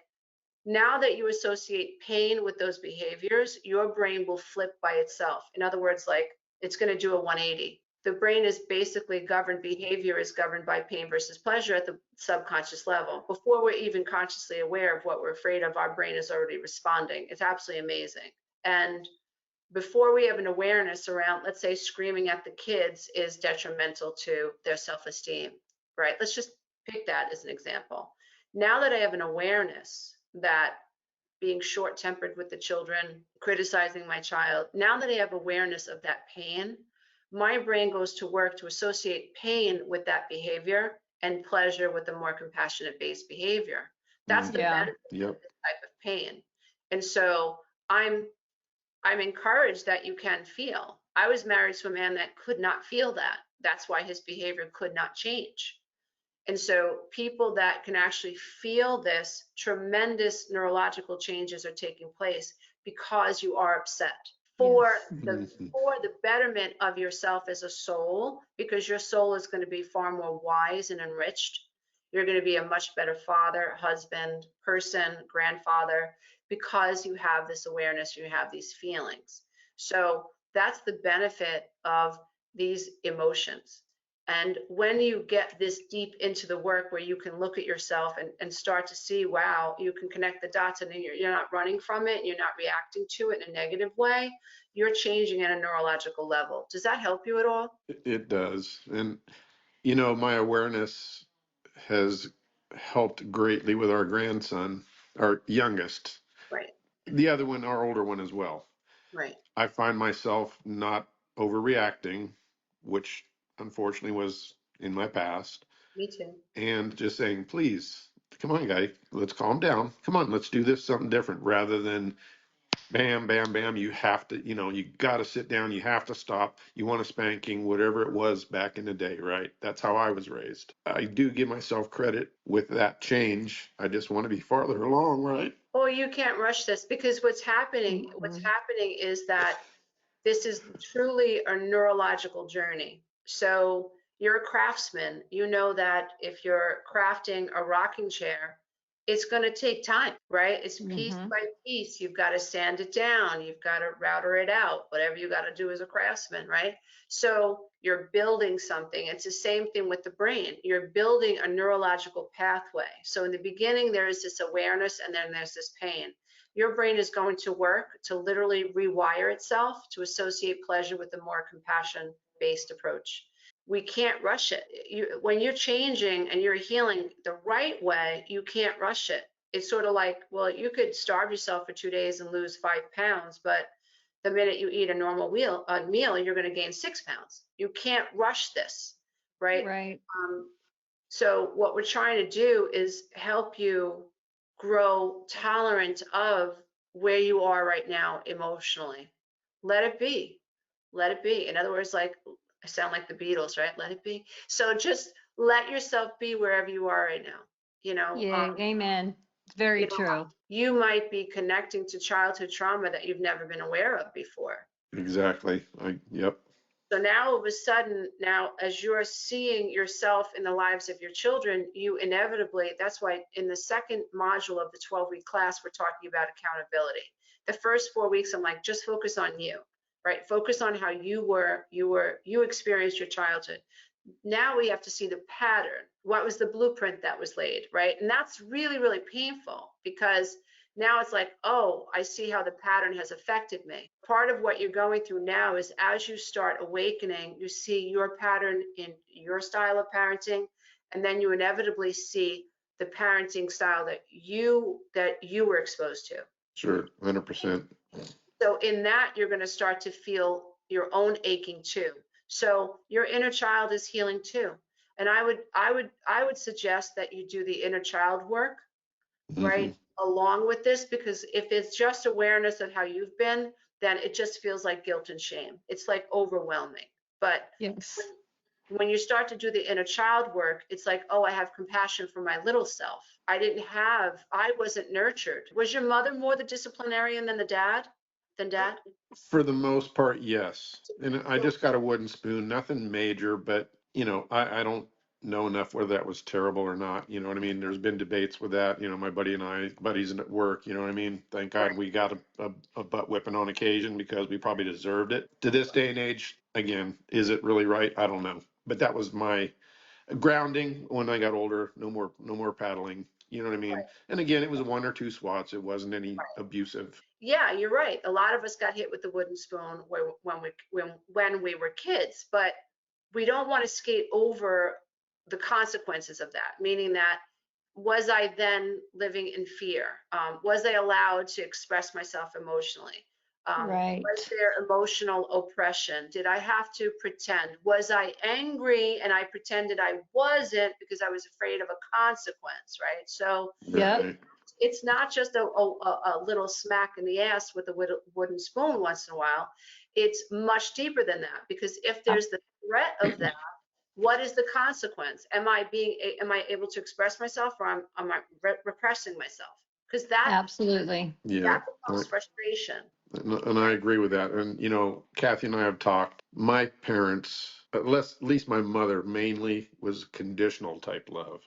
A: now that you associate pain with those behaviors, your brain will flip by itself. In other words, like, it's going to do a 180. The brain is basically governed, behavior is governed by pain versus pleasure at the subconscious level. Before we're even consciously aware of what we're afraid of, our brain is already responding. It's absolutely amazing. And before we have an awareness around, let's say, screaming at the kids is detrimental to their self-esteem, right? Let's just pick that as an example. Now that I have an awareness that being short-tempered with the children, criticizing my child, now that I have awareness of that pain, my brain goes to work to associate pain with that behavior and pleasure with the more compassionate-based behavior. That's the benefit of this type of pain. And so I'm encouraged that you can feel. I was married to a man that could not feel that. That's why his behavior could not change. And so people that can actually feel this, tremendous neurological changes are taking place because you are upset for the betterment of yourself as a soul, because your soul is going to be far more wise and enriched. You're going to be a much better father, husband, person, grandfather, because you have this awareness, you have these feelings. So that's the benefit of these emotions. And when you get this deep into the work where you can look at yourself and start to see, wow, you can connect the dots, and you're not running from it, you're not reacting to it in a negative way, you're changing at a neurological level. Does that help you at all?
C: It does. And, you know, my awareness has helped greatly with our grandson, our youngest.
A: Right.
C: The other one, our older one as well.
A: Right.
C: I find myself not overreacting, which unfortunately was in my past.
A: Me too.
C: And just saying, please, come on, guy, let's calm down. Come on, let's do this something different, rather than bam, bam, bam. You have to, you know, you got to sit down. You have to stop. You want a spanking, whatever it was back in the day, right? That's how I was raised. I do give myself credit with that change. I just want to be farther along, right?
A: Oh, you can't rush this, because what's happening is that this is truly a neurological journey. So you're a craftsman. You know that if you're crafting a rocking chair, it's going to take time, right? It's piece by piece. You've got to sand it down. You've got to router it out, whatever you got to do as a craftsman, right? So you're building something. It's the same thing with the brain. You're building a neurological pathway. So in the beginning, there is this awareness, and then there's this pain. Your brain is going to work to literally rewire itself to associate pleasure with a more compassion-based approach. We can't rush it. When you're changing and you're healing the right way, you can't rush it. It's sort of like, well, you could starve yourself for 2 days and lose 5 pounds, but the minute you eat a normal meal, you're going to gain 6 pounds. You can't rush this, right?
B: Right.
A: So what we're trying to do is help you grow tolerant of where you are right now emotionally. Let it be. Let it be. In other words, like, I sound like the Beatles, right? Let it be. So just let yourself be wherever you are right now. You know,
B: Yeah, amen. It's very true.
A: You might be connecting to childhood trauma that you've never been aware of before.
C: Exactly. Yep.
A: So now all of a sudden, now as you're seeing yourself in the lives of your children, you inevitably, that's why in the second module of the 12-week class, we're talking about accountability. The first 4 weeks, I'm like, just focus on you, right? Focus on how you experienced your childhood. Now we have to see the pattern. What was the blueprint that was laid, right? And that's really, really painful, because now it's like, oh, I see how the pattern has affected me. Part of what you're going through now is, as you start awakening, you see your pattern in your style of parenting, and then you inevitably see the parenting style that you were exposed to.
C: Sure, 100%.
A: So in that, you're going to start to feel your own aching too. So your inner child is healing too. And I would suggest that you do the inner child work, right, along with this, because if it's just awareness of how you've been, then it just feels like guilt and shame. It's like overwhelming. But
B: Yes.
A: when you start to do the inner child work, it's like, oh, I have compassion for my little self. I wasn't nurtured. Was your mother more the disciplinarian than dad?
C: For the most part, yes. And I just got a wooden spoon, nothing major, but I don't know enough whether that was terrible or not. You know what I mean? There's been debates with that. My buddies at work, you know what I mean? Thank God we got a butt whipping on occasion because we probably deserved it. To this day and age, again, is it really right? I don't know. But that was my grounding when I got older. No more paddling. You know what I mean?
A: Right.
C: And again, it was one or two swats. It wasn't any abusive.
A: Yeah, you're right. A lot of us got hit with the wooden spoon when we were kids, but we don't want to skate over the consequences of that, meaning that, was I then living in fear? Was I allowed to express myself emotionally?
B: Right.
A: Was there emotional oppression? Did I have to pretend? Was I angry and I pretended I wasn't because I was afraid of a consequence, right? So
B: Yep.
A: it's not just a little smack in the ass with a wooden spoon once in a while. It's much deeper than that, because if there's the threat of that, what is the consequence? Am I able to express myself, or am I repressing myself? Because
B: Absolutely.
A: that becomes frustration.
C: And I agree with that. And Kathy and I have talked. My parents, at least my mother, mainly was conditional type love.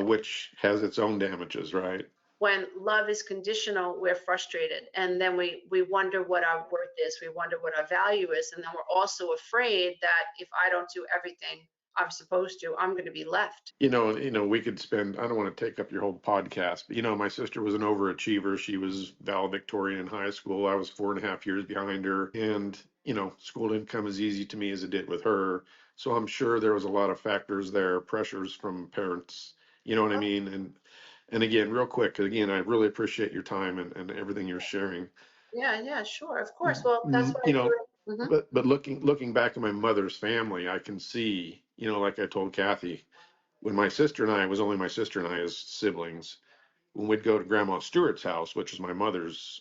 C: Which has its own damages, right?
A: When love is conditional, we're frustrated, and then we wonder what our worth is. We wonder what our value is, and then we're also afraid that if I don't do everything I'm supposed to, I'm going to be left.
C: We could spend, I don't want to take up your whole podcast, but my sister was an overachiever. She was valedictorian in high school. I was 4.5 years behind her, and school didn't come as easy to me as it did with her. So I'm sure there was a lot of factors there, pressures from parents, you know what I mean? And again, real quick, 'cause again, I really appreciate your time and everything you're sharing.
A: Yeah, sure, of course. Well, that's what I do.
C: But looking back at my mother's family, I can see, like I told Kathy, when my sister and I, it was only my sister and I as siblings, when we'd go to Grandma Stewart's house, which is my mother's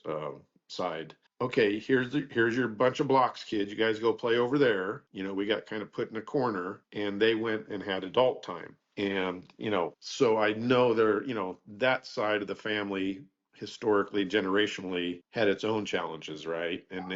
C: side. Okay, here's your bunch of blocks, kids. You guys go play over there. We got kind of put in a corner, and they went and had adult time. And so I know that side of the family historically, generationally, had its own challenges, right? And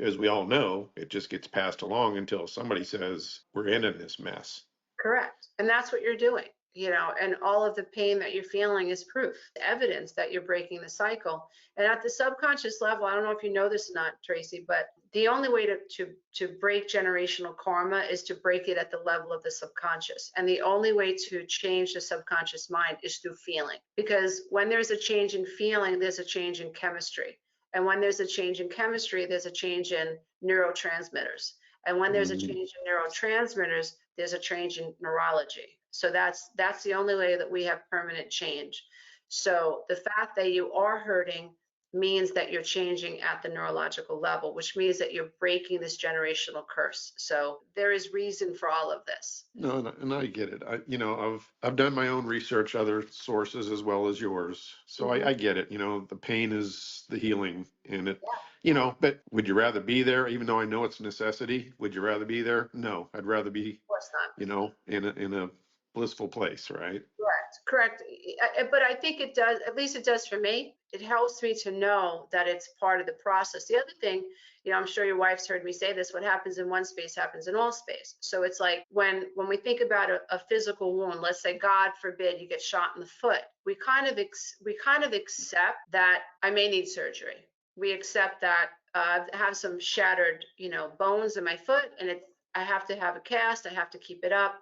C: as we all know, it just gets passed along until somebody says we're ending this mess.
A: Correct. And that's what you're doing, and all of the pain that you're feeling is proof, evidence that you're breaking the cycle. And at the subconscious level, I don't know if you know this or not, Tracy, but the only way to break generational karma is to break it at the level of the subconscious. And the only way to change the subconscious mind is through feeling. Because when there's a change in feeling, there's a change in chemistry. And when there's a change in chemistry, there's a change in neurotransmitters. And when there's a change in neurotransmitters, there's a change in neurology. So that's the only way that we have permanent change. So the fact that you are hurting means that you're changing at the neurological level, which means that you're breaking this generational curse. So there is reason for all of this.
C: No, and I get it. I've done my own research, other sources as well as yours. So I get it. The pain is the healing, and it. But would you rather be there, even though I know it's a necessity? Would you rather be there? No, I'd rather be,
A: Of course not.
C: in a blissful place, right?
A: Correct. But I think it does, at least it does for me. It helps me to know that it's part of the process. The other thing, I'm sure your wife's heard me say this, what happens in one space happens in all space. So it's like when we think about a physical wound, let's say, God forbid, you get shot in the foot, we kind of accept that I may need surgery. We accept that I have some shattered, bones in my foot, and I have to have a cast, I have to keep it up,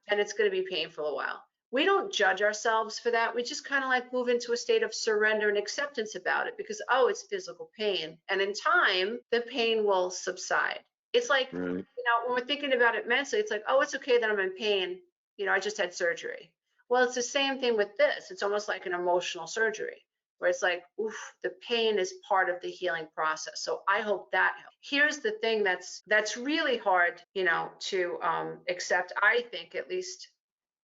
A: and it's going to be painful a while. We don't judge ourselves for that. We just kind of like move into a state of surrender and acceptance about it because, oh, it's physical pain. And in time, the pain will subside. It's like, when we're thinking about it mentally, it's like, oh, it's okay that I'm in pain. I just had surgery. Well, it's the same thing with this. It's almost like an emotional surgery where it's like, oof, the pain is part of the healing process. So I hope that helps. Here's the thing that's really hard, to accept. I think, at least,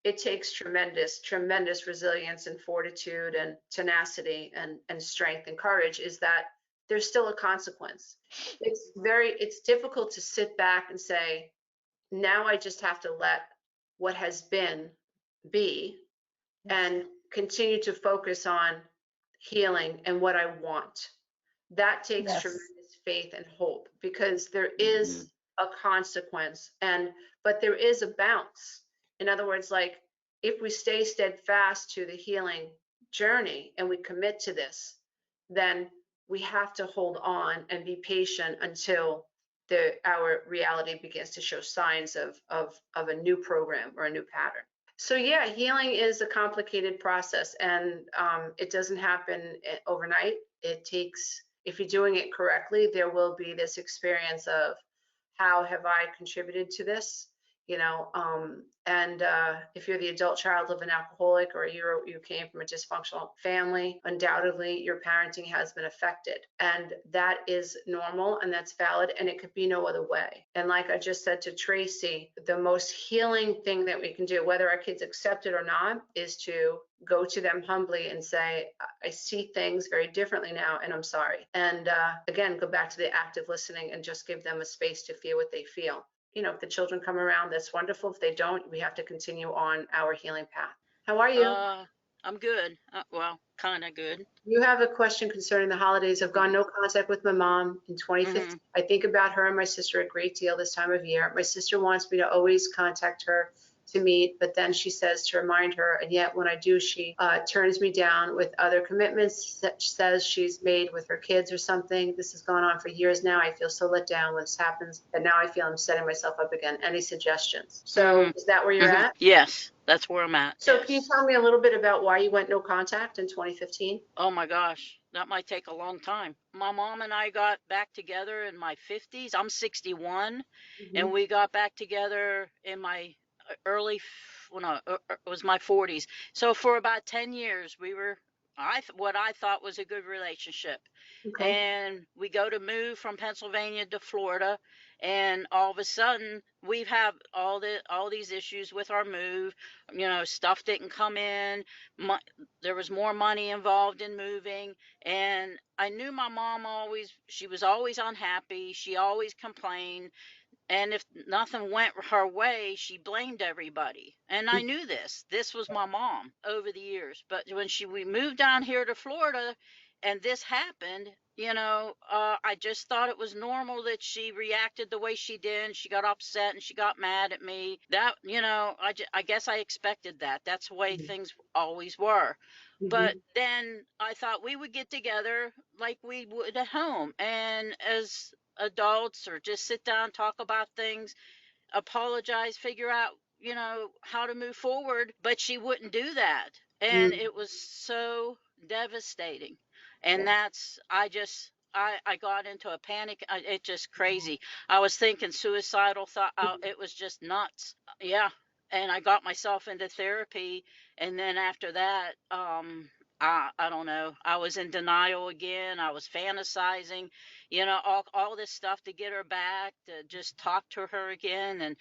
A: it takes tremendous resilience and fortitude and tenacity and strength and courage, is that there's still a consequence. It's difficult to sit back and say, now I just have to let what has been be and continue to focus on healing and what I want. That takes tremendous faith and hope, because there is a consequence, but there is a bounce. In other words, like, if we stay steadfast to the healing journey and we commit to this, then we have to hold on and be patient until our reality begins to show signs of a new program or a new pattern. So yeah, healing is a complicated process, and it doesn't happen overnight. It takes, if you're doing it correctly, there will be this experience of, how have I contributed to this? And if you're the adult child of an alcoholic, or you came from a dysfunctional family, undoubtedly your parenting has been affected, and that is normal and that's valid, and it could be no other way. And like I just said to Tracy, the most healing thing that we can do, whether our kids accept it or not, is to go to them humbly and say, I see things very differently now, and I'm sorry. And again, go back to the active listening and just give them a space to feel what they feel. If the children come around, that's wonderful. If they don't, we have to continue on our healing path. How are you?
D: I'm good. Well, kind of good.
A: You have a question concerning the holidays. I've gone no contact with my mom in 2015. I think about her and my sister a great deal this time of year. My sister wants me to always contact her to meet, but then she says to remind her, and yet when I do, she turns me down with other commitments that she says she's made with her kids or something. This has gone on for years now. I feel so let down when this happens, and now I feel I'm setting myself up again. Any suggestions? So is that where you're at?
D: Yes, that's where I'm at.
A: So can you tell me a little bit about why you went no contact in 2015?
D: Oh my gosh, that might take a long time. My mom and I got back together in my 50s. I'm 61, and we got back together in my it was my 40s. So for about 10 years, we were what I thought was a good relationship.
A: Okay.
D: And we go to move from Pennsylvania to Florida, and all of a sudden we have all these issues with our move. Stuff didn't come in. There was more money involved in moving, and I knew my mom she was always unhappy. She always complained. And if nothing went her way, she blamed everybody. And I knew this. This was my mom over the years. But when we moved down here to Florida and this happened, I just thought it was normal that she reacted the way she did. She got upset and she got mad at me. That, I guess I expected that. That's the way things always were. But then I thought we would get together like we would at home, and as adults, or just sit down, talk about things, apologize, figure out, how to move forward. But she wouldn't do that. And it was so devastating. And I got into a panic. It's just crazy. I was thinking suicidal thought. It was just nuts. Yeah. And I got myself into therapy. And then after that, I don't know. I was in denial again. I was fantasizing, all this stuff to get her back, to just talk to her again.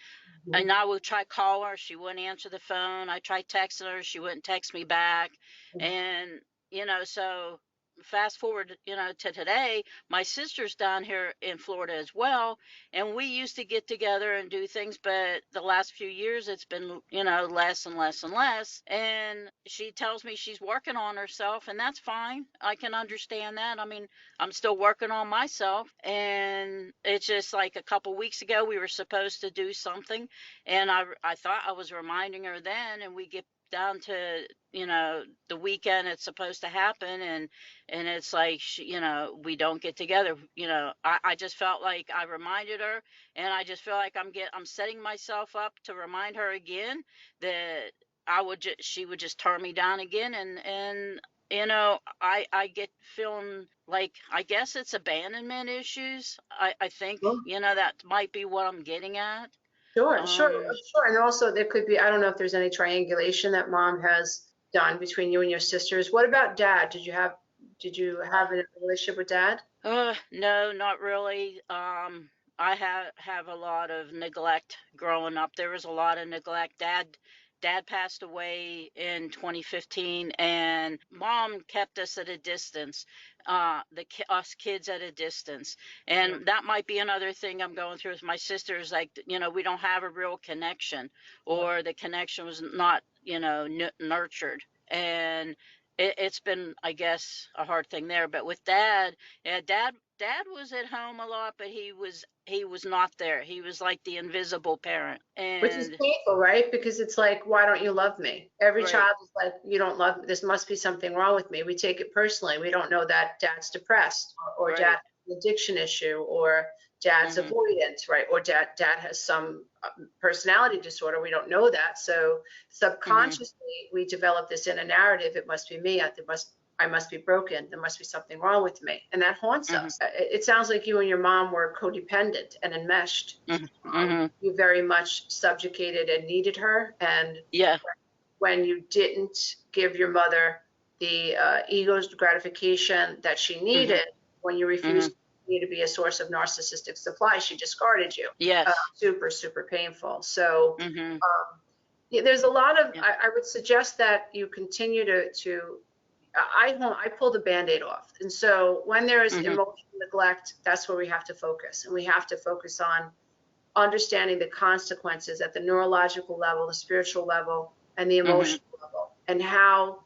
D: And I would try call her. She wouldn't answer the phone. I tried texting her. She wouldn't text me back. And, so fast forward, to today, my sister's down here in Florida as well. And we used to get together and do things, but the last few years it's been, less and less and less. And she tells me she's working on herself, and that's fine. I can understand that. I mean, I'm still working on myself. And it's just like a couple weeks ago, we were supposed to do something. And I thought I was reminding her then, and we get down to, the weekend it's supposed to happen. And it's like, we don't get together. I just felt like I reminded her, and I just feel like I'm setting myself up to remind her again that she would just turn me down again. And I get feeling like, I guess it's abandonment issues. I think, that might be what I'm getting at.
A: Sure. And also there could be, I don't know if there's any triangulation that mom has done between you and your sisters. What about dad? Did you have a relationship with dad?
D: No, not really. I have a lot of neglect growing up. There was a lot of neglect. Dad Dad passed away in 2015, and Mom kept us at a distance, us kids at a distance. And that might be another thing I'm going through with my sisters. Like, we don't have a real connection, or the connection was not, nurtured. And it's been, I guess, a hard thing there. But with Dad, yeah, Dad was at home a lot, but he was not there. He was like the invisible parent.
A: Which is
D: And
A: painful, right? Because it's like, why don't you love me? Every
D: right.
A: child is like, you don't love me. This must be something wrong with me. We take it personally. We don't know that dad's depressed, or
D: Right.
A: dad has an addiction issue, or dad's avoidant, right? Or dad has some personality disorder. We don't know that. So subconsciously, we develop this inner narrative. It must be me. I must be broken. There must be something wrong with me. And that haunts us. It sounds like you and your mom were codependent and enmeshed. You very much subjugated and needed her. And
D: Yeah.
A: when you didn't give your mother the ego's gratification that she needed, when you refused to be a source of narcissistic supply, she discarded you.
D: Yes.
A: Super, super painful. So there's a lot of, I would suggest that you continue to I pull the Band-Aid off. And so when there is emotional neglect, that's where we have to focus. And we have to focus on understanding the consequences at the neurological level, the spiritual level, and the emotional level, and how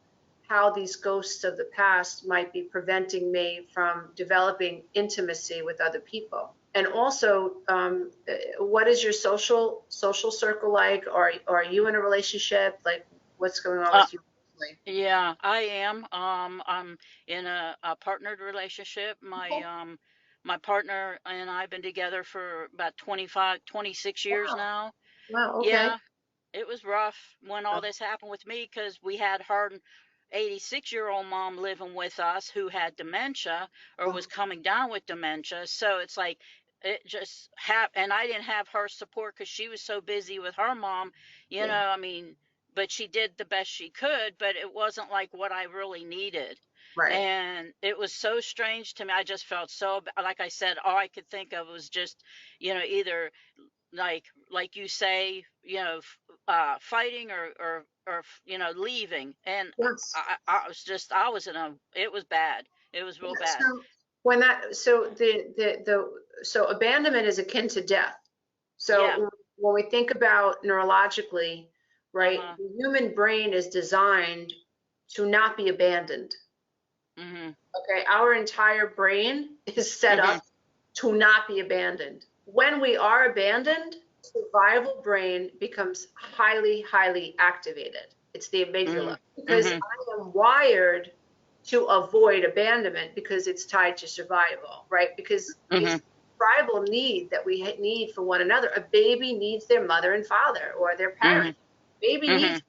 A: these ghosts of the past might be preventing me from developing intimacy with other people. And also, what is your social circle like? Are you in a relationship? Like, what's going on with you?
D: Yeah, I am. I'm in a partnered relationship. My partner and I've been together for about 26 years now.
A: Wow, okay.
D: Yeah, it was rough when all this happened with me, because we had her 86-year-old mom living with us who had dementia, or was coming down with dementia. So it's like, it just happened, and I didn't have her support because she was so busy with her mom, I mean, but she did the best she could, but it wasn't like what I really needed.
A: Right.
D: And it was so strange to me. I just felt so, like I said, all I could think of was just, either like you say, fighting or leaving. And
A: Yes.
D: I was it was bad. It was real bad.
A: So when so abandonment is akin to death. So when we think about neurologically, right, the human brain is designed to not be abandoned. Okay, our entire brain is set up to not be abandoned. When we are abandoned, survival brain becomes highly, highly activated. It's the amygdala, because I am wired to avoid abandonment because it's tied to survival, right? Because it's tribal need that we need for one another. A baby needs their mother and father, or their parent. Baby needs,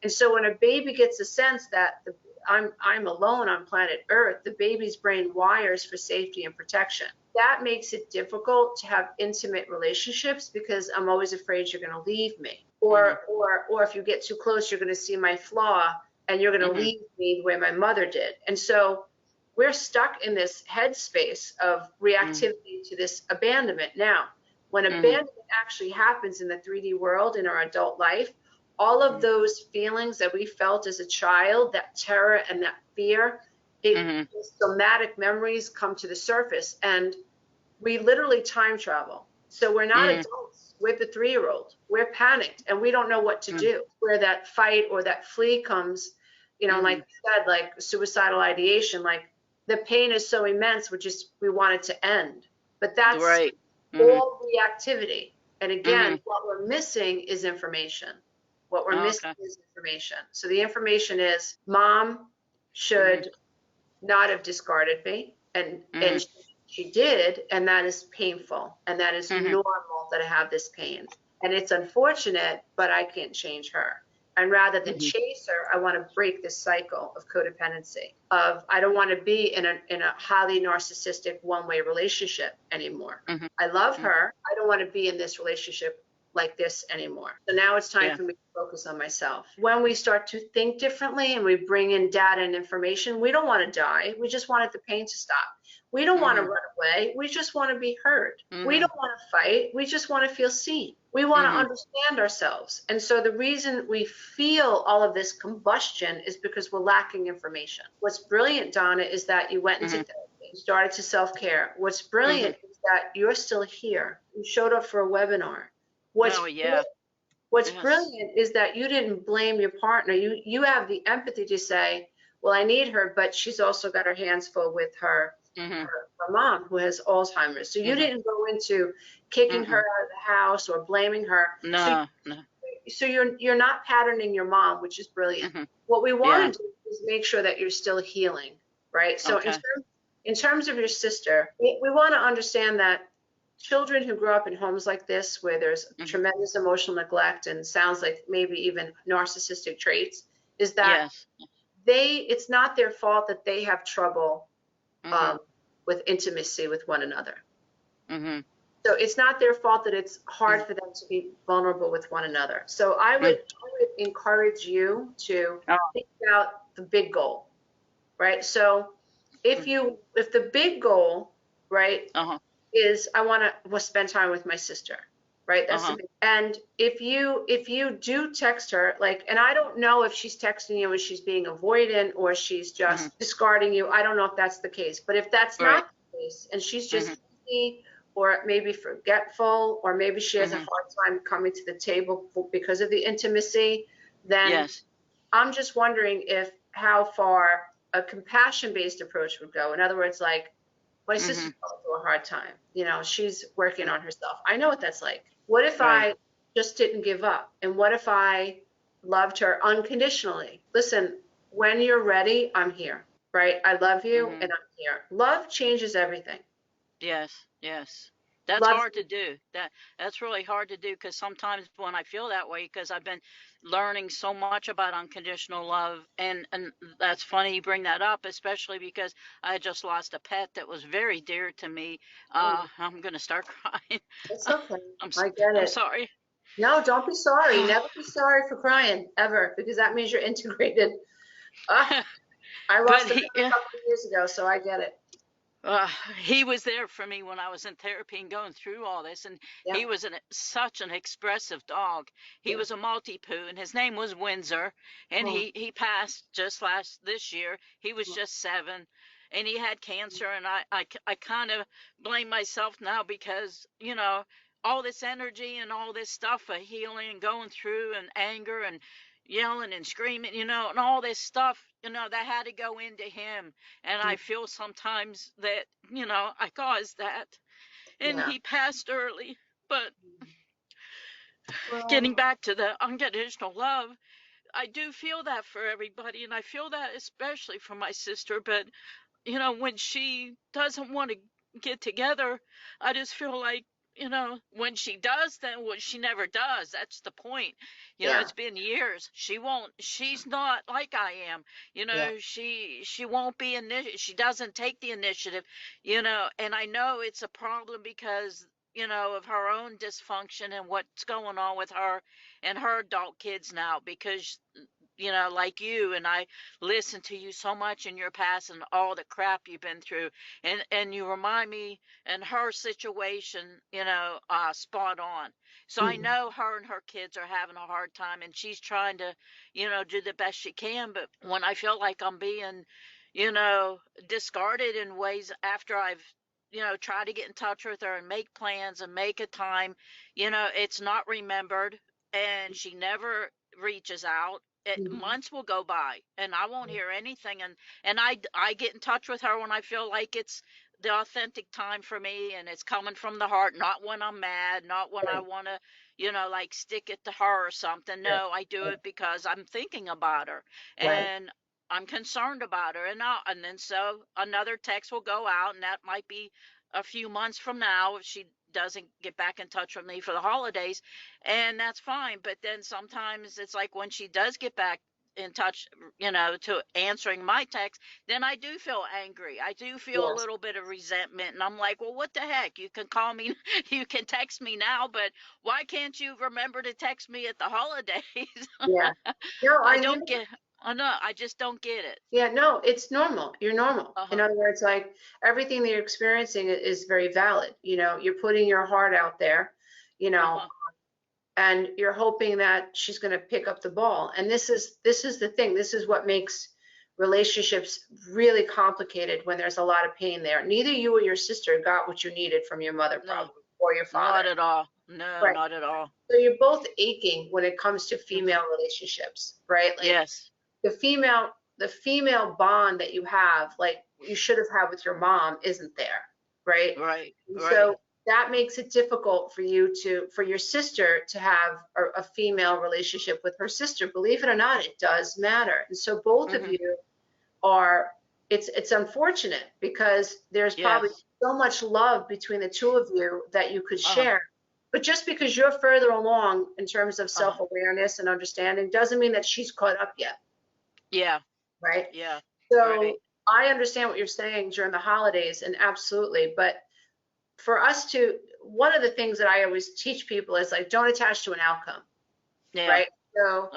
A: and so when a baby gets a sense that I'm alone on planet Earth, the baby's brain wires for safety and protection. That makes it difficult to have intimate relationships, because I'm always afraid you're going to leave me, or if you get too close, you're going to see my flaw and you're going to leave me the way my mother did. And so we're stuck in this headspace of reactivity to this abandonment. Now, when abandonment actually happens in the 3D world in our adult life, all of those feelings that we felt as a child, that terror and that fear, somatic memories come to the surface, and we literally time travel. So we're not adults. We're the 3-year-old. We're panicked and we don't know what to do. Where that fight or that flee comes, like you said, like suicidal ideation, like the pain is so immense, we want it to end. But that's all reactivity. And again, what we're missing is information. What we're missing is information. So the information is, Mom should not have discarded me, and she did, and that is painful, and that is normal that I have this pain, and it's unfortunate, but I can't change her. And rather than chase her, I want to break this cycle of codependency. I don't want to be in a highly narcissistic one-way relationship anymore. I love her. I don't want to be in this relationship like this anymore. So now it's time for me to focus on myself. When we start to think differently and we bring in data and information, we don't want to die. We just wanted the pain to stop. We don't want to run away. We just want to be heard. We don't want to fight. We just want to feel seen. We want to understand ourselves. And so the reason we feel all of this combustion is because we're lacking information. What's brilliant, Donna, is that you went into therapy, you started to self-care. What's brilliant is that you're still here. You showed up for a webinar. What's brilliant is that you didn't blame your partner. You have the empathy to say, well, I need her, but she's also got her hands full with her mom who has Alzheimer's. So you didn't go into kicking her out of the house or blaming her.
D: No.
A: So you're not patterning your mom, which is brilliant. What we want to do is make sure that you're still healing, right? So in terms of your sister, we want to understand that children who grow up in homes like this, where there's tremendous emotional neglect and sounds like maybe even narcissistic traits, is that it's not their fault that they have trouble with intimacy with one another. So it's not their fault that it's hard for them to be vulnerable with one another. So I would encourage you to think about the big goal, right? So if the big goal, right, is I want to spend time with my sister, right? That's the big, and if you do text her, like, and I don't know if she's texting you and she's being avoidant or she's just discarding you. I don't know if that's the case, but if that's not the case and she's just busy or maybe forgetful, or maybe she has a hard time coming to the table because of the intimacy, then I'm just wondering how far a compassion-based approach would go. In other words, like, my sister's going through a hard time. You know, she's working on herself. I know what that's like. What if I just didn't give up? And what if I loved her unconditionally? Listen, when you're ready, I'm here, right? I love you and I'm here. Love changes everything.
D: Yes. That's hard to do. That's really hard to do, because sometimes when I feel that way, because I've been learning so much about unconditional love, and that's funny you bring that up, especially because I just lost a pet that was very dear to me. I'm gonna start crying.
A: It's okay. I get it.
D: I'm sorry.
A: No, don't be sorry. Never be sorry for crying, ever, because that means you're integrated. I lost a pet a couple of years ago, so I get it.
D: He was there for me when I was in therapy and going through all this, and he was such an expressive dog. He was a Maltipoo, and his name was Windsor, and he passed just this year. He was just 7, and he had cancer, and I kind of blame myself now, because, you know, all this energy and all this stuff of healing and going through, and anger and yelling and screaming, you know, and all this stuff, you know, that had to go into him. And I feel sometimes that, you know, I caused that. And he passed early. But getting back to the unconditional love, I do feel that for everybody. And I feel that especially for my sister. But, you know, when she doesn't want to get together, I just feel like, you know, when she does, then what she never does. That's the point. You know, it's been years. She's not like I am. You know, she won't be she doesn't take the initiative, you know, and I know it's a problem because, you know, of her own dysfunction and what's going on with her and her adult kids now, because, you know, like you, and I listen to you so much in your past and all the crap you've been through, and you remind me, and her situation, you know, spot on. So I know her and her kids are having a hard time, and she's trying to, you know, do the best she can. But when I feel like I'm being, you know, discarded in ways after I've, you know, tried to get in touch with her and make plans and make a time, you know, it's not remembered, and she never reaches out. Months will go by and I won't hear anything, and I get in touch with her when I feel like it's the authentic time for me, and it's coming from the heart, not when I'm mad, not when I want to, you know, like stick it to her or something. No, I do it because I'm thinking about her and I'm concerned about her, and then so another text will go out, and that might be a few months from now if she doesn't get back in touch with me for the holidays, and that's fine. But then sometimes it's like when she does get back in touch, you know, to answering my text, then I do feel angry. I do feel a little bit of resentment, and I'm like, well, what the heck? You can call me, you can text me now, but why can't you remember to text me at the holidays?
A: No,
D: I just don't get it.
A: Yeah, no, it's normal. You're normal. In other words, like, everything that you're experiencing is very valid. You know, you're putting your heart out there, you know, and you're hoping that she's going to pick up the ball. And this is the thing. This is what makes relationships really complicated when there's a lot of pain there. Neither you or your sister got what you needed from your mother, probably, or your father.
D: Not at all. No,
A: right.
D: Not at all.
A: So you're both aching when it comes to female relationships, right? Like,
D: yes.
A: The female bond that you have, like you should have had with your mom, isn't there, right?
D: Right.
A: So that makes it difficult for your sister to have a female relationship with her sister. Believe it or not, it does matter. And so both of you are, it's unfortunate because there's probably so much love between the two of you that you could share. But just because you're further along in terms of self-awareness and understanding doesn't mean that she's caught up yet.
D: Yeah.
A: Right?
D: Yeah.
A: So I understand what you're saying during the holidays, and absolutely. But for us one of the things that I always teach people is like, don't attach to an outcome.
D: Yeah.
A: Right? So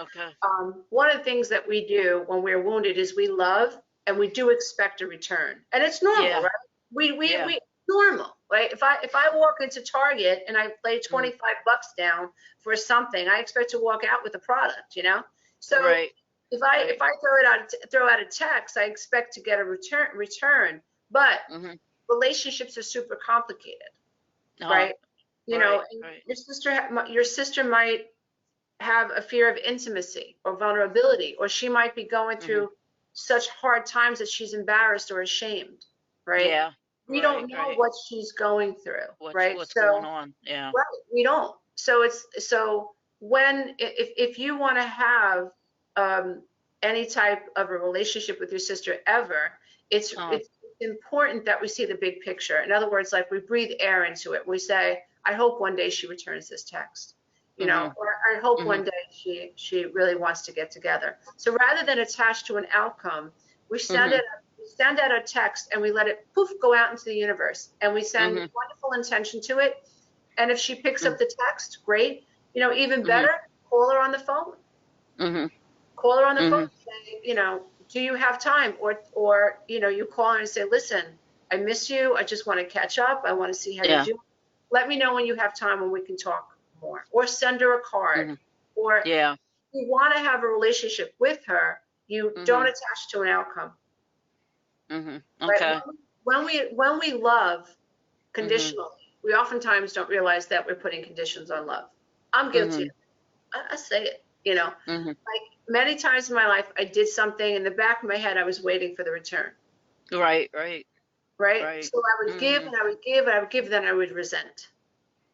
A: one of the things that we do when we're wounded is we love and we do expect a return. And it's normal, right? We normal, right? If I walk into Target and I lay $25 down for something, I expect to walk out with a product, So if I throw out a text, I expect to get a return. But relationships are super complicated, right? Your sister might have a fear of intimacy or vulnerability, or she might be going through such hard times that she's embarrassed or ashamed, right?
D: Yeah.
A: We don't know what she's going through, right?
D: What's going on? Yeah.
A: Right, we don't. So if you want to have any type of a relationship with your sister ever, it's important that we see the big picture. In other words, like we breathe air into it. We say, I hope one day she returns this text, or I hope one day she really wants to get together. So rather than attach to an outcome, we send out a text and we let it poof go out into the universe, and we send wonderful intention to it. And if she picks up the text, great. Even better, call her on the phone. Call her on the phone and say, do you have time? Or you call her and say, listen, I miss you. I just want to catch up. I want to see how you're doing. Let me know when you have time and we can talk more. Or send her a card. Or if you want to have a relationship with her, you don't attach to an outcome.
B: Okay.
A: Right? When we love conditionally, we oftentimes don't realize that we're putting conditions on love. I'm guilty. I say it, like many times in my life, I did something in the back of my head. I was waiting for the return.
D: Right.
A: So I would give and I would give and I would give, then I would resent.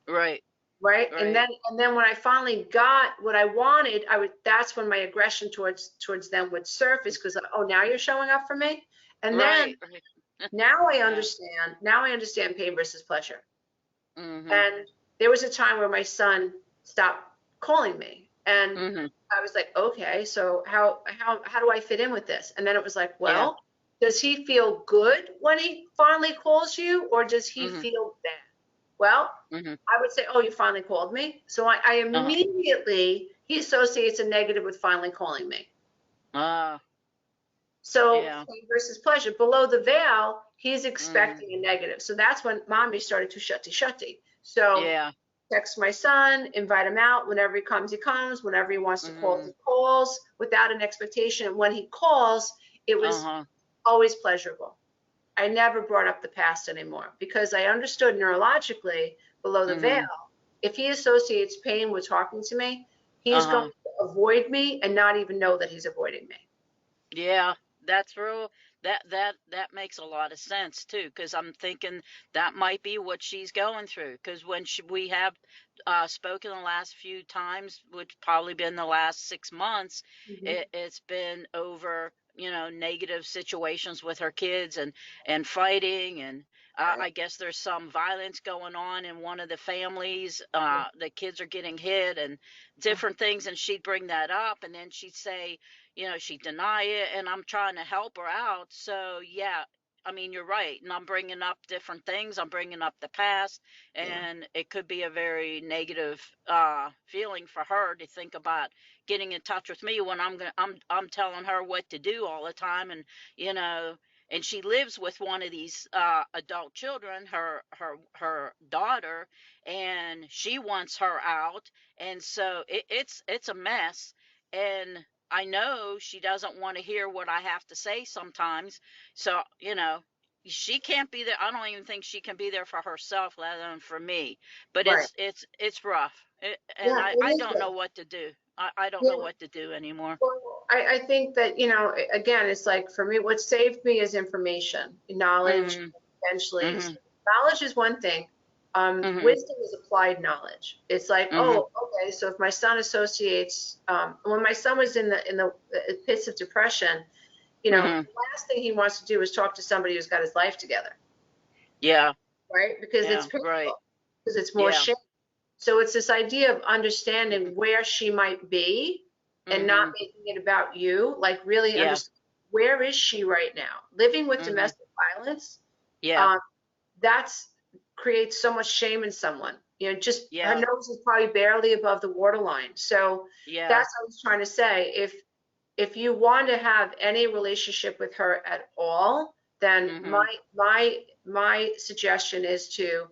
A: Right. And then when I finally got what I wanted, that's when my aggression towards them would surface, because now you're showing up for me. And then now I understand. Now I understand pain versus pleasure. And there was a time where my son stopped calling me, and I was like, okay, so how do I fit in with this? And then it was like, well, does he feel good when he finally calls you, or does he feel bad? Well, I would say, oh, you finally called me. So I immediately, he associates a negative with finally calling me. So pain versus pleasure. Below the veil, he's expecting a negative. So that's when mommy started to shutty. So text my son, invite him out. Whenever he comes, he comes. Whenever he wants to call, he calls without an expectation. And when he calls, it was always pleasurable. I never brought up the past anymore, because I understood neurologically below the veil, if he associates pain with talking to me, he's going to avoid me and not even know that he's avoiding me.
D: Yeah, that's real. That makes a lot of sense too, because I'm thinking that might be what she's going through. Because when we have spoken the last few times, which probably been the last 6 months, it's been over negative situations with her kids and fighting, and I guess there's some violence going on in one of the families. The kids are getting hit and different things, and she'd bring that up, and then she'd say, she'd deny it, and I'm trying to help her out. So I mean, you're right, and I'm bringing up different things. I'm bringing up the past, and it could be a very negative feeling for her to think about getting in touch with me when I'm telling her what to do all the time, and and she lives with one of these adult children, her daughter, and she wants her out, and so it's a mess. And I know she doesn't want to hear what I have to say sometimes, so she can't be there. I don't even think she can be there for herself, let alone for me. But
A: Right.
D: it's rough, and
A: Yeah, it
D: I
A: is
D: don't know
A: rough.
D: what to do. I don't know
A: Yeah.
D: what to do anymore.
A: Well, I think that, again, it's like for me, what saved me is information, knowledge,
D: Mhm.
A: eventually. So
D: Mhm.
A: knowledge is one thing.
D: Mhm.
A: Wisdom is applied knowledge. It's like,
D: Mhm.
A: oh, okay, so if my son associates, when my son was in the pits of depression,
D: Mhm.
A: the last thing he wants to do is talk to somebody who's got his life together,
D: Yeah.
A: right? Because it's
D: Yeah. Right.
A: painful, because it's more
D: Yeah.
A: shame. So it's this idea of understanding where she might be and not
D: Mhm.
A: making it about you, like really
D: Yeah.
A: understand where is she right now? Living with
D: Mhm.
A: domestic violence,
D: Yeah.
A: um, that's creates so much shame in someone. Just her
D: Yeah.
A: nose is probably barely above the waterline. So
D: Yeah.
A: that's what I was trying to say. If you want to have any relationship with her at all, then
D: Mhm.
A: my suggestion is to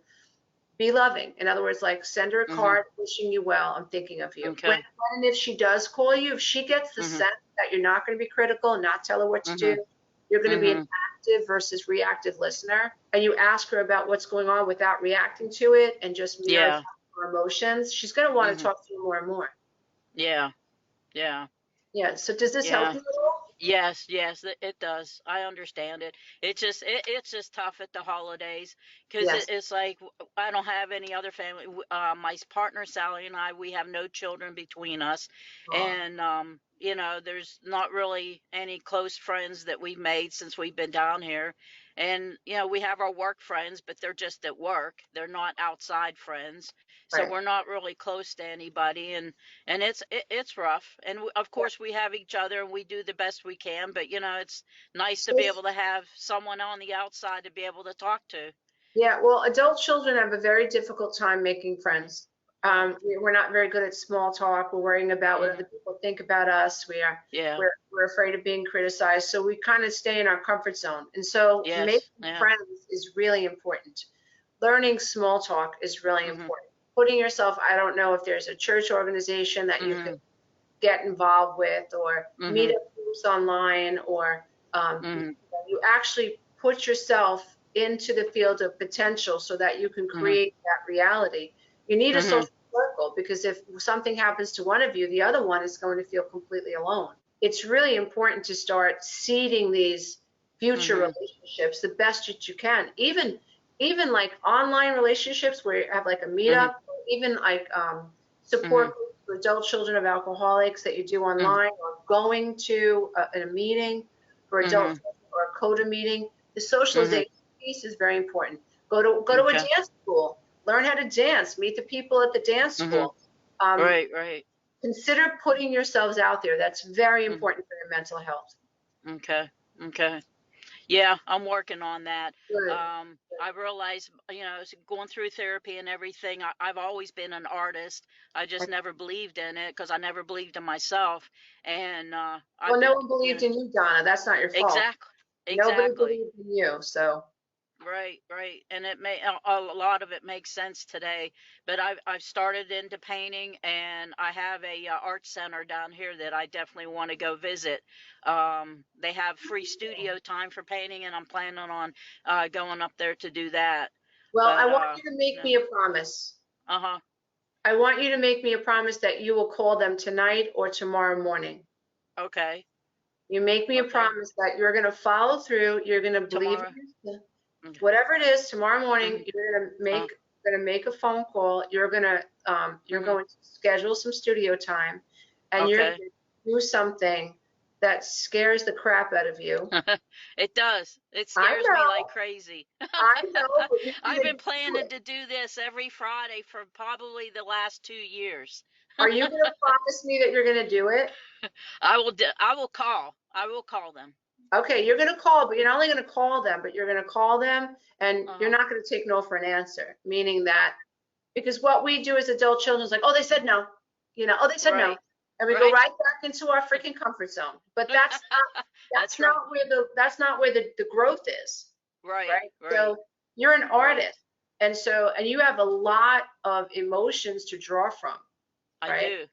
A: be loving. In other words, like send her a
D: Mhm.
A: card wishing you well. I'm thinking of you. When,
D: Okay.
A: when and if she does call you, if she gets the
D: Mhm.
A: sense that you're not going to be critical and not tell her what to do,
D: Mhm.
A: you're going to be an
D: Mhm.
A: active versus reactive listener, and you ask her about what's going on without reacting to it and just mirror
D: Yeah.
A: her emotions, she's going to want to
D: Mhm.
A: talk to you more and more.
D: Yeah. Yeah.
A: Yeah. So does this help
D: Yeah.
A: you at all?
D: Yes, yes, it does. I understand it. It's just tough at the holidays because
A: Yes.
D: it's like I don't have any other family. My partner Sally and I, we have no children between us,
A: Aw.
D: and there's not really any close friends that we've made since we've been down here, and we have our work friends, but they're just at work. They're not outside friends, so
A: Right.
D: we're not really close to anybody, and it's rough, and of
A: Yeah.
D: course we have each other and we do the best we can, but it's nice to
A: So
D: be able to have someone on the outside to be able to talk to.
A: yeah, well, adult children have a very difficult time making friends.
D: Mm,
A: We're not very good at small talk. We're worrying about what other
D: mhm.
A: people think about us. We are,
D: Yeah.
A: we're afraid of being criticized. So we kind of stay in our comfort zone. And so making
D: Yes. Yeah.
A: friends is really important. Learning small talk is really
D: Mhm.
A: important. Putting yourself, I don't know if there's a church organization that you could
D: Mhm.
A: get involved with, or
D: Mhm.
A: meetup groups online, or
D: Mhm.
A: you actually put yourself into the field of potential so that you can
D: Mhm.
A: create that reality. You need a
D: Mhm.
A: social circle, because if something happens to one of you, the other one is going to feel completely alone. It's really important to start seeding these future
D: Mhm.
A: relationships the best that you can. Even like online relationships where you have like a
D: Mhm.
A: meetup, or even like support
D: Mhm.
A: groups for adult children of alcoholics that you do
D: Mhm.
A: online, or going to a meeting for adult
D: Mhm.
A: children, or a CODA meeting. The
D: Mhm.
A: socialization piece is very important. Go to a
D: Okay.
A: dance school, learn how to dance, meet the people at the dance
D: Mhm.
A: school. Um,
D: Right. Right.
A: Consider putting yourselves out there. That's very
D: Mhm.
A: important for your mental health.
D: Okay. Okay. Yeah, I'm working on that.
A: Good.
D: I realize, going through therapy and everything, I've always been an artist. I just never believed in it because I never believed in myself. And I've
A: Well, no
D: been,
A: one believed in you, Donna. That's not your fault.
D: exactly,
A: Nobody
D: exactly.
A: believed in you. So,
D: Right, right. And a lot of it makes sense today. But I've started into painting, and I have a art center down here that I definitely want to go visit. They have free studio time for painting, and I'm planning on going up there to do that.
A: well, I
D: But
A: want you to make
D: no.
A: me a promise.
D: Uh-huh.
A: I want you to make me a promise that you will call them tonight or tomorrow morning.
D: Okay.
A: You make me a
D: Okay.
A: promise that you're going to follow through. You're going to believe
D: Tomorrow.
A: in yourself.
D: Okay.
A: Whatever it is, tomorrow morning,
D: Mhm.
A: you're going to
D: Uh,
A: make a phone call. You're
D: mhm.
A: going to schedule some studio time, and you're going
D: Okay.
A: to do something that scares the crap out of you.
D: It does. It
A: I
D: scares me like
A: know,
D: crazy.
A: I know, but you're
D: I've
A: going to
D: been
A: do
D: planning
A: it.
D: to do this every Friday for probably the last 2 years.
A: Are you going to promise me that you're going to do it?
D: I will call. I will call them.
A: Okay, you're going to call, but you're not only going to call them, but you're going to call them, and you're
D: Uh-huh.
A: not going to take no for an answer, meaning that, because what we do as adult children is like, oh, they said no, oh, they said no.
D: Right.
A: And we go right back into our freaking comfort zone. But that's
D: That's right.
A: not where the growth is.
D: Right.
A: So you're an artist. And you have a lot of emotions to draw from.
D: I do.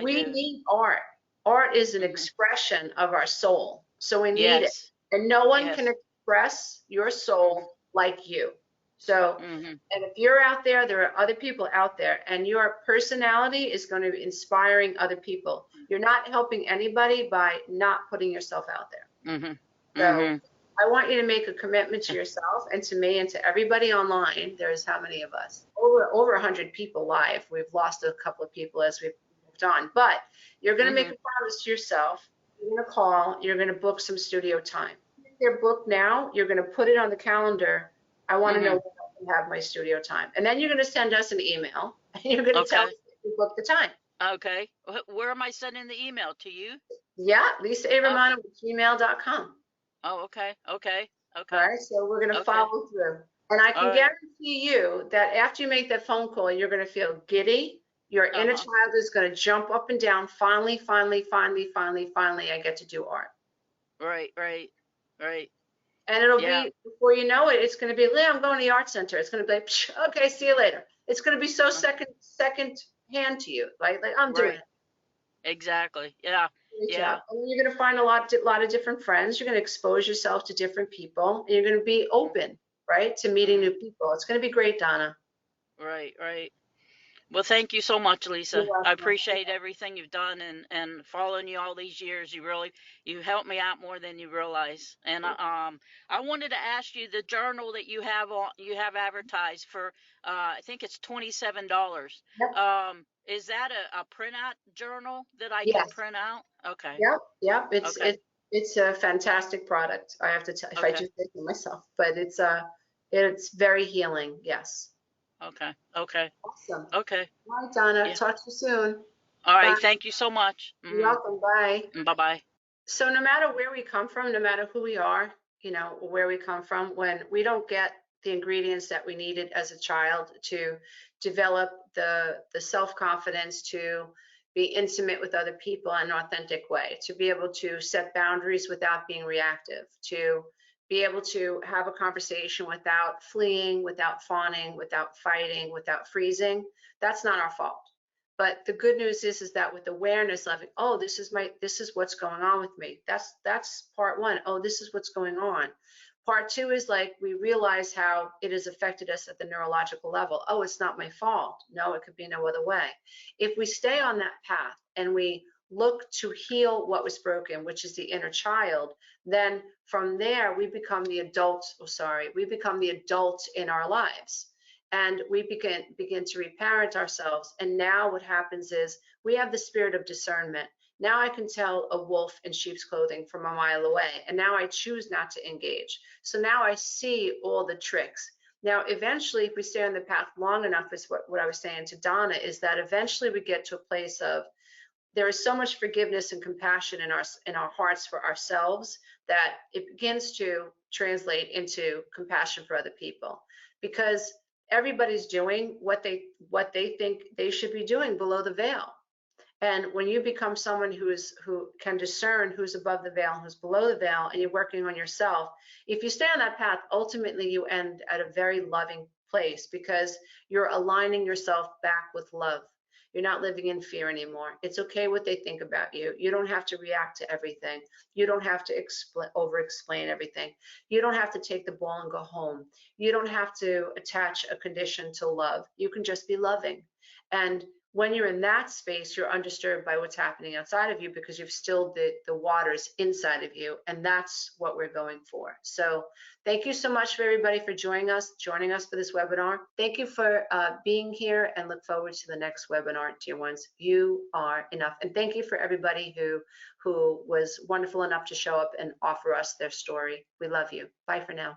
A: We need art. Art is an expression of our soul. So we need it. And no one can express your soul like you. So, and if you're out there, there are other people out there, and your personality is going to be inspiring other people. You're not helping anybody by not putting yourself out there. So I want you to make a commitment to yourself and to me and to everybody online. There's how many of us? Over 100 people live. We've lost a couple of people as we've moved on, but you're going to make a promise to yourself. You're going to call. You're going to book some studio time. If they're booked now, you're going to put it on the calendar. I want to know when I can have my studio time. And then you're going to send us an email, and you're going to tell us if you booked the time.
D: Okay. Where am I sending the email? To you?
A: Yeah, LisaARomano@gmail.com.
D: Oh, okay. All
A: right, so we're going to follow through. And I can guarantee you that after you make that phone call, you're going to feel giddy. Your inner child is going to jump up and down. Finally, I get to do art. Right. And it'll be, before you know it, it's going to be, Leah, I'm going to the art center. It's going to be like, okay, see you later. It's going to be so second hand to you. Like I'm doing it.
D: Exactly. Yeah.
A: And you're going to find a lot of different friends. You're going to expose yourself to different people. And you're going to be open, right, to meeting new people. It's going to be great, Donna.
D: Right. Well, thank you so much, Lisa. I appreciate everything you've done and following you all these years. You helped me out more than you realize. And I wanted to ask you, the journal that you have advertised for, I think it's $27.
A: Yep.
D: Is that a printout journal that I can print out? Okay.
A: Yep. It's a fantastic product. I have to tell, if I just say it myself, but it's very healing. Yes.
D: Okay.
A: Awesome.
D: Okay.
A: All right, Donna. Talk to you soon.
D: All right. Bye. Thank you so much.
A: You're welcome. Bye.
D: Bye-bye.
A: So no matter where we come from, no matter who we are, where we come from, when we don't get the ingredients that we needed as a child to develop the self-confidence to be intimate with other people in an authentic way, to be able to set boundaries without being reactive, to be able to have a conversation without fleeing, without fawning, without fighting, without freezing, that's not our fault. But the good news is that with awareness of, oh, this is what's going on with me. That's part one. Oh, this is what's going on. Part two is like we realize how it has affected us at the neurological level. Oh, it's not my fault. No, it could be no other way. If we stay on that path and we look to heal what was broken, which is the inner child, then from there we become the adult. We become the adult in our lives. And we begin to reparent ourselves. And now what happens is we have the spirit of discernment. Now I can tell a wolf in sheep's clothing from a mile away. And now I choose not to engage. So now I see all the tricks. Now, eventually, if we stay on the path long enough, is what I was saying to Donna, is that eventually we get to a place of there is so much forgiveness and compassion in our hearts for ourselves that it begins to translate into compassion for other people. Because everybody's doing what they think they should be doing below the veil. And when you become someone who can discern who's above the veil and who's below the veil, and you're working on yourself, if you stay on that path, ultimately you end at a very loving place because you're aligning yourself back with love. You're not living in fear anymore. It's okay what they think about you. You don't have to react to everything. You don't have to over-explain everything. You don't have to take the ball and go home. You don't have to attach a condition to love. You can just be loving. And when you're in that space, you're undisturbed by what's happening outside of you because you've stilled the waters inside of you. And that's what we're going for. So thank you so much for everybody for joining us for this webinar. Thank you for being here and look forward to the next webinar, dear ones. You are enough. And thank you for everybody who was wonderful enough to show up and offer us their story. We love you. Bye for now.